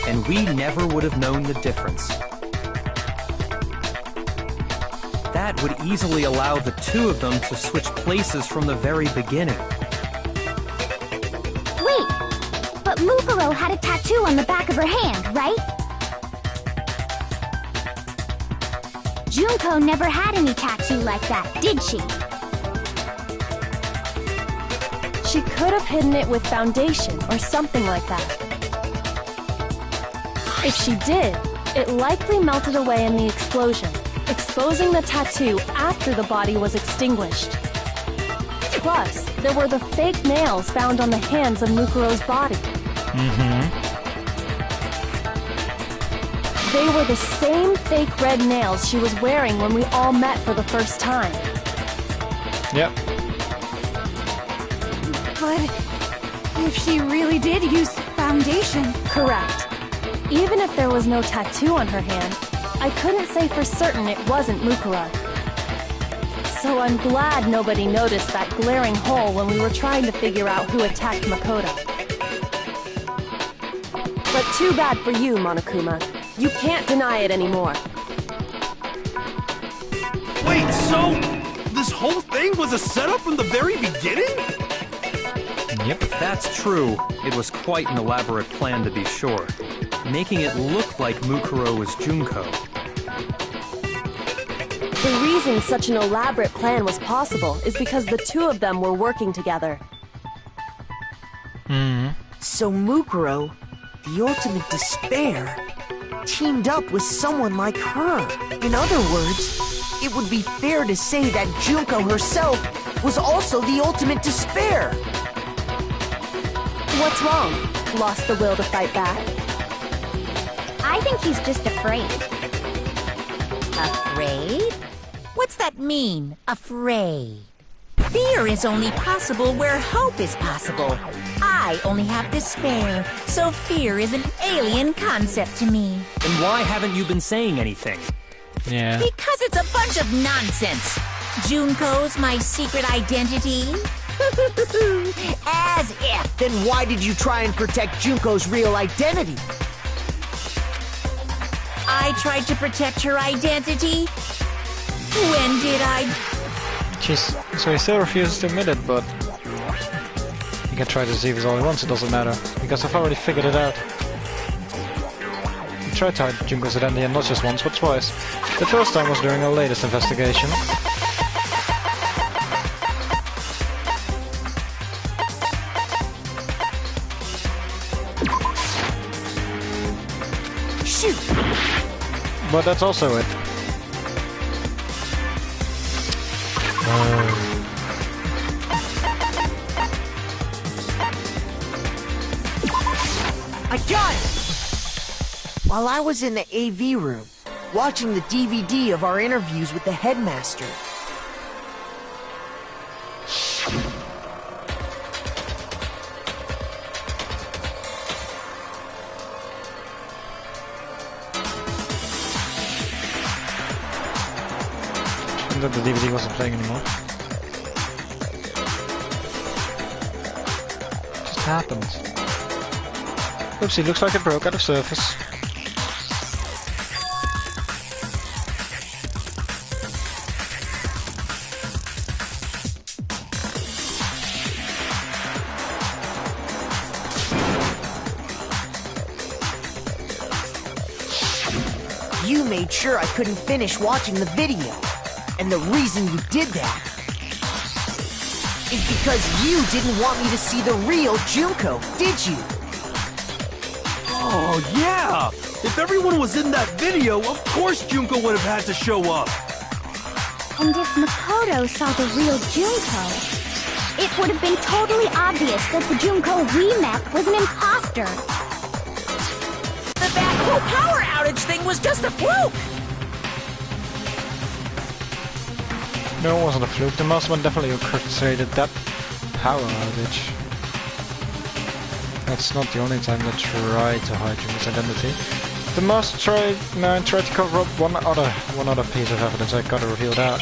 Speaker 6: and we never would have known the difference. That would easily allow the two of them to switch places from the very beginning.
Speaker 5: Wait, but Mukuro had a tattoo on the back of her hand, right? Junko never had any tattoo like that, did she?
Speaker 3: She could have hidden it with foundation or something like that. If she did, it likely melted away in the explosion, exposing the tattoo after the body was extinguished. Plus, there were the fake nails found on the hands of Mukuro's body. They were the same fake red nails she was wearing when we all met for the first time.
Speaker 1: Yep.
Speaker 8: But if she really did use foundation...
Speaker 3: Correct. Even if there was no tattoo on her hand, I couldn't say for certain it wasn't Mukuro. So I'm glad nobody noticed that glaring hole when we were trying to figure out who attacked Makoto. But too bad for you, Monokuma. You can't deny it anymore.
Speaker 4: Wait, so this whole thing was a setup from the very beginning?
Speaker 1: Yep.
Speaker 6: If that's true, it was quite an elaborate plan to be sure, making it look like Mukuro was Junko.
Speaker 3: The reason such an elaborate plan was possible is because the two of them were working together.
Speaker 7: So Mukuro, the ultimate despair, teamed up with someone like her. In other words, it would be fair to say that Junko herself was also the ultimate despair.
Speaker 3: What's wrong? Lost the will to fight back?
Speaker 5: I think he's just afraid.
Speaker 2: Afraid? What's that mean, afraid? Fear is only possible where hope is possible. I only have despair, so fear is an alien concept to me.
Speaker 6: Then why haven't you been saying anything?
Speaker 1: Yeah.
Speaker 2: Because it's a bunch of nonsense. Junko's my secret identity. As if.
Speaker 7: Then why did you try and protect Junko's real identity?
Speaker 2: I tried to protect her identity. When did I?
Speaker 1: So he still refuses to admit it, but he can try to deceive us all he wants, it doesn't matter, because I've already figured it out. He tried to hide Junko's identity, and not just once, but twice. The first time was during our latest investigation.
Speaker 7: Shoot!
Speaker 1: But that's also it.
Speaker 7: I got it! While I was in the AV room, watching the DVD of our interviews with the headmaster,
Speaker 1: And that the DVD wasn't playing anymore. Just happened. Oopsie, looks like it broke out of surface.
Speaker 7: You made sure I couldn't finish watching the video. And the reason you did that is because you didn't want me to see the real Junko, did you?
Speaker 4: Oh, yeah! If everyone was in that video, of course Junko would have had to show up.
Speaker 5: And if Makoto saw the real Junko, it would have been totally obvious that the Junko we met was an imposter.
Speaker 2: That whole power outage thing was just a fluke!
Speaker 1: No, it wasn't a fluke. The Mastermind definitely orchestrated that power outage. That's not the only time they tried to hide Junko's identity. The Mastermind tried to cover up one other piece of evidence. I gotta reveal that.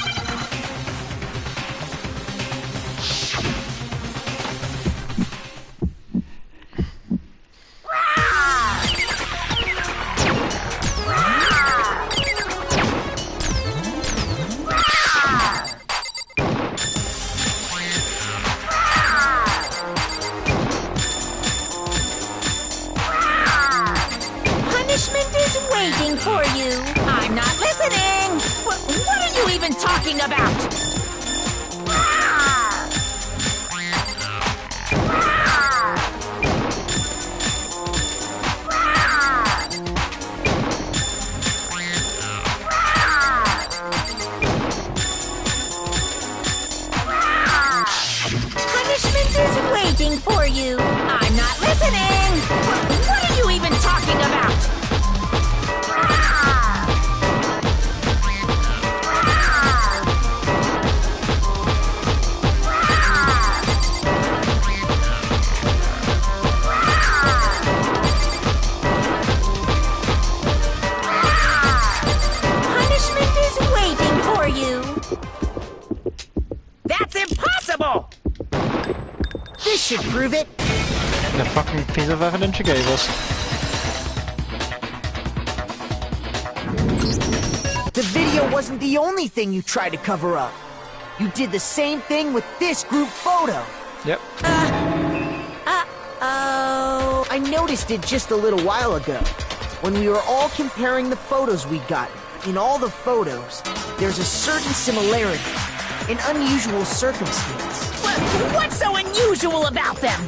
Speaker 2: For you. I'm not listening! What are you even talking about? Punishment is waiting for you. I'm not listening! What are you even talking about?
Speaker 7: This should prove it.
Speaker 1: The fucking piece of evidence you gave us.
Speaker 7: The video wasn't the only thing you tried to cover up. You did the same thing with this group photo.
Speaker 1: Yep.
Speaker 7: Uh-oh. I noticed it just a little while ago, when we were all comparing the photos we'd gotten. In all the photos, there's a certain similarity, an unusual circumstance.
Speaker 2: What's so unusual about them?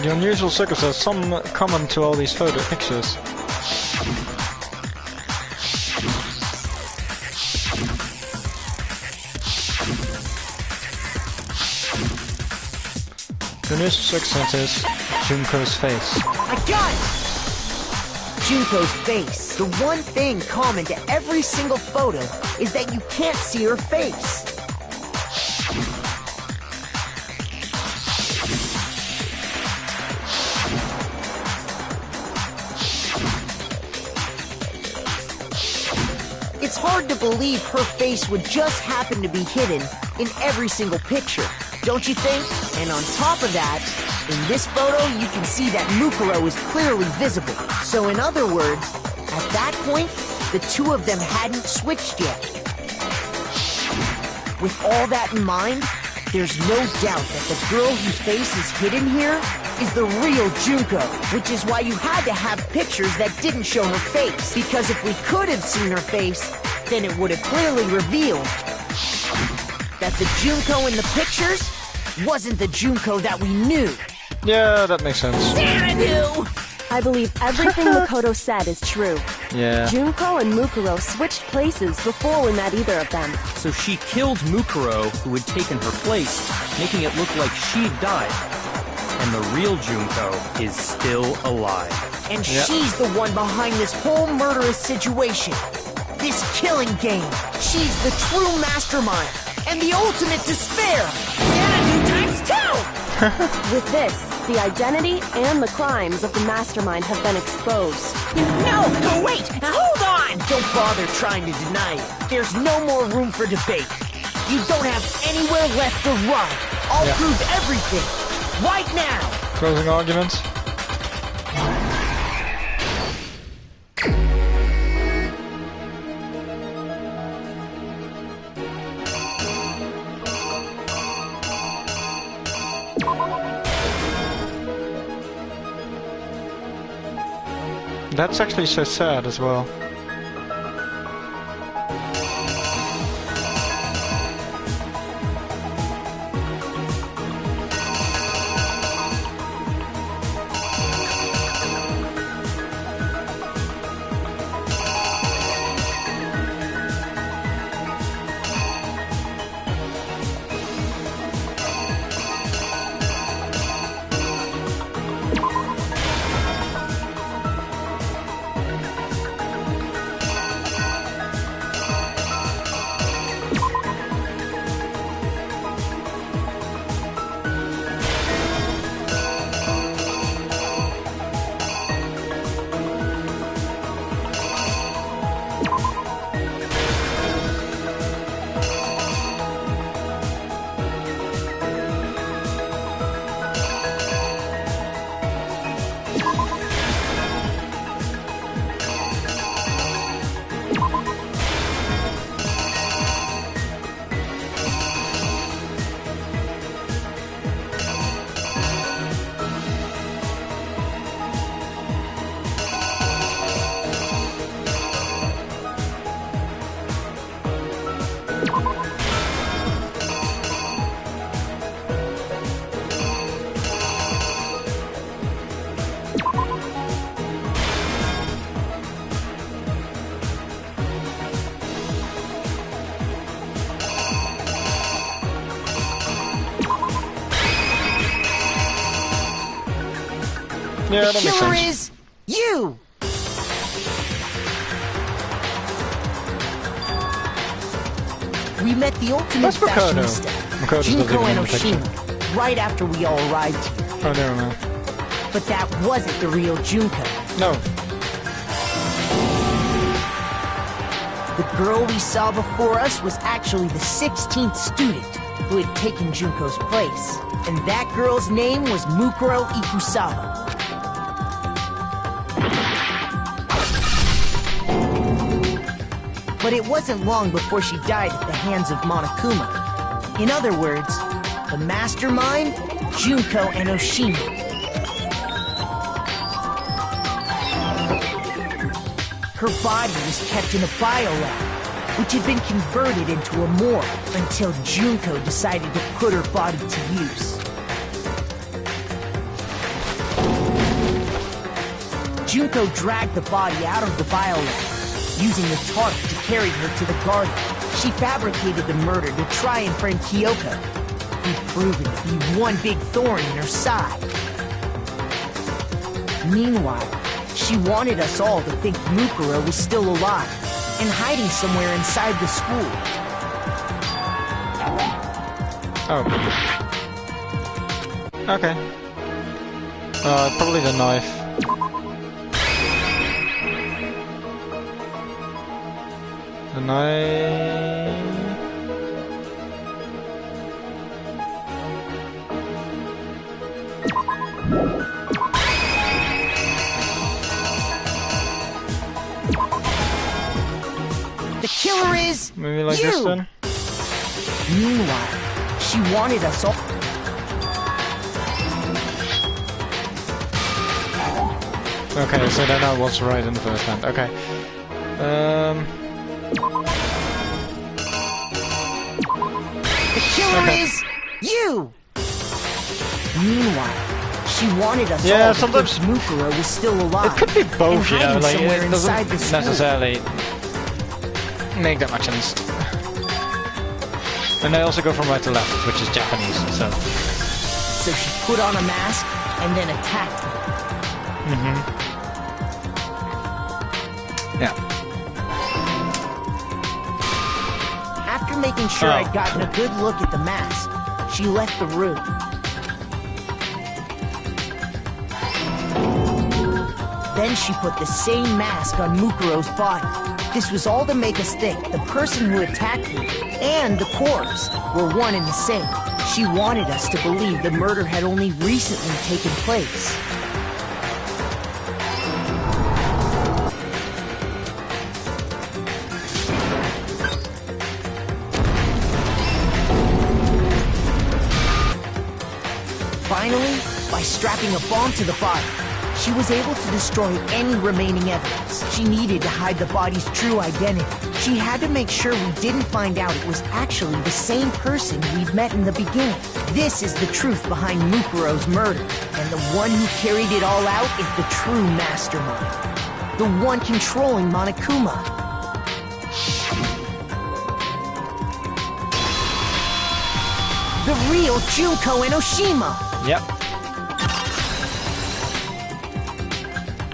Speaker 1: The unusual circumstance, some common to all these pictures. The unusual circumstance is Junko's face.
Speaker 7: I got it! Junko's face. The one thing common to every single photo is that you can't see her face. It's hard to believe her face would just happen to be hidden in every single picture, don't you think? And on top of that, in this photo you can see that Mukuro is clearly visible. So in other words, at that point, the two of them hadn't switched yet. With all that in mind, there's no doubt that the girl whose face is hidden here is the real Junko, which is why you had to have pictures that didn't show her face. Because if we could have seen her face, then it would have clearly revealed that the Junko in the pictures wasn't the Junko that we knew.
Speaker 1: Yeah, that makes sense.
Speaker 2: Xanadu!
Speaker 3: I believe everything Makoto said is true.
Speaker 1: Yeah.
Speaker 3: Junko and Mukuro switched places before we met either of them.
Speaker 6: So she killed Mukuro, who had taken her place, making it look like she'd died. And the real Junko is still alive.
Speaker 7: And she's the one behind this whole murderous situation. This killing game. She's the true mastermind and the ultimate despair.
Speaker 2: Xanadu times 2!
Speaker 3: With this, the identity and the crimes of the mastermind have been exposed.
Speaker 2: No, wait, hold on!
Speaker 7: Don't bother trying to deny it. There's no more room for debate. You don't have anywhere left to run. I'll prove everything. Right now.
Speaker 1: Closing arguments? That's actually so sad as well. Yeah,
Speaker 7: the
Speaker 1: that makes
Speaker 7: killer
Speaker 1: sense.
Speaker 7: is you! We met the ultimate
Speaker 1: That's Makoto.
Speaker 7: fashionista,
Speaker 1: Makoto's not
Speaker 7: Junko
Speaker 1: even in
Speaker 7: and
Speaker 1: the picture.
Speaker 7: Oshima, right after we all arrived here.
Speaker 1: Oh, never mind.
Speaker 7: But that wasn't the real Junko.
Speaker 1: No.
Speaker 7: The girl we saw before us was actually the 16th student who had taken Junko's place. And that girl's name was Mukuro Ikusawa. But it wasn't long before she died at the hands of Monokuma. In other words, the mastermind, Junko and Oshima. Her body was kept in a biolab, which had been converted into a morgue until Junko decided to put her body to use. Junko dragged the body out of the biolab, using the tarp to carry her to the garden. She fabricated the murder to try and frame Kyoko, who'd proven to be one big thorn in her side. Meanwhile, she wanted us all to think Mukuro was still alive and hiding somewhere inside the school.
Speaker 1: Oh. Okay. Probably the knife. The knife...
Speaker 7: The killer is
Speaker 1: Maybe like
Speaker 7: you!
Speaker 1: this then?
Speaker 7: Meanwhile, she wanted us all...
Speaker 1: Okay, so then I was right in the first hand. Okay.
Speaker 7: The killer
Speaker 1: Okay.
Speaker 7: is you! Meanwhile, she wanted us
Speaker 1: Yeah,
Speaker 7: all to think
Speaker 1: sometimes-
Speaker 7: Mukuro was still alive.
Speaker 1: It could be both, you know,
Speaker 7: hiding
Speaker 1: like,
Speaker 7: somewhere
Speaker 1: it
Speaker 7: inside
Speaker 1: doesn't
Speaker 7: the school.
Speaker 1: necessarily make that much sense. And they also go from right to left, which is Japanese, so...
Speaker 7: So she put on a mask and then attacked me.
Speaker 1: Yeah.
Speaker 7: After making sure
Speaker 1: Oh.
Speaker 7: I'd gotten a good look at the mask, she left the room. Then she put the same mask on Mukuro's body. This was all to make us think the person who attacked me and the corpse were one and the same. She wanted us to believe the murder had only recently taken place. Finally, by strapping a bomb to the body, She was able to destroy any remaining evidence. She needed to hide the body's true identity. She had to make sure we didn't find out it was actually the same person we'd met in the beginning. This is the truth behind Mukuro's murder, and the one who carried it all out is the true mastermind. The one controlling Monokuma. The real Junko Enoshima.
Speaker 1: Yep.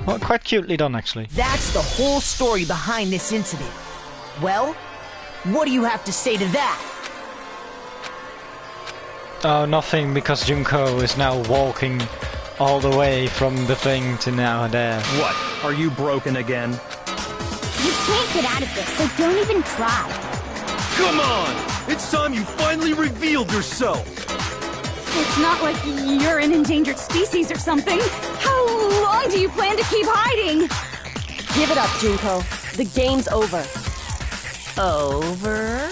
Speaker 1: Well, quite cutely done, actually.
Speaker 7: That's the whole story behind this incident. Well, what do you have to say to that?
Speaker 1: Oh, nothing, because Junko is now walking all the way from the thing to now there.
Speaker 6: What? Are you broken again?
Speaker 5: You can't get out of this, so don't even try.
Speaker 4: Come on! It's time you finally revealed yourself!
Speaker 8: It's not like you're an endangered species or something. How long do you plan to keep hiding?
Speaker 3: Give it up, Junko. The game's over.
Speaker 2: Over?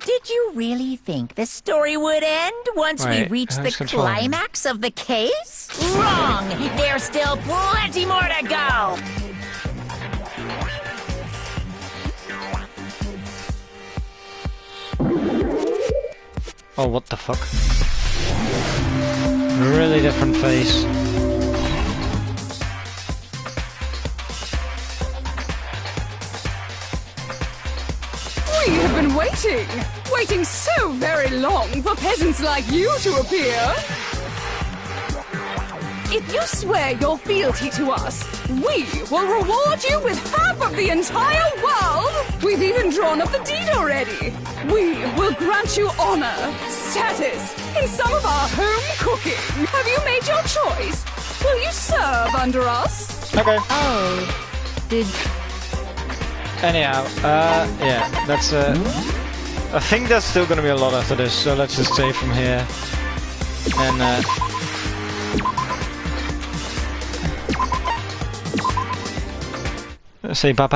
Speaker 2: Did you really think the story would end once we
Speaker 1: Wait,
Speaker 2: reached the
Speaker 1: who's controlling?
Speaker 2: climax of the case? Wrong! There's still plenty more to go!
Speaker 1: Oh, what the fuck? Really different face.
Speaker 8: We have been waiting so very long for peasants like you to appear. If you swear your fealty to us, we will reward you with half of the entire world! We've even drawn up the deed already. We will grant you honor, status, in some of our home cooking. Have you made your choice? Will you serve under us?
Speaker 1: Okay.
Speaker 3: Oh, did...
Speaker 1: Anyhow, yeah, that's I think there's still gonna be a lot after this, so let's just save from here. And say bye bye.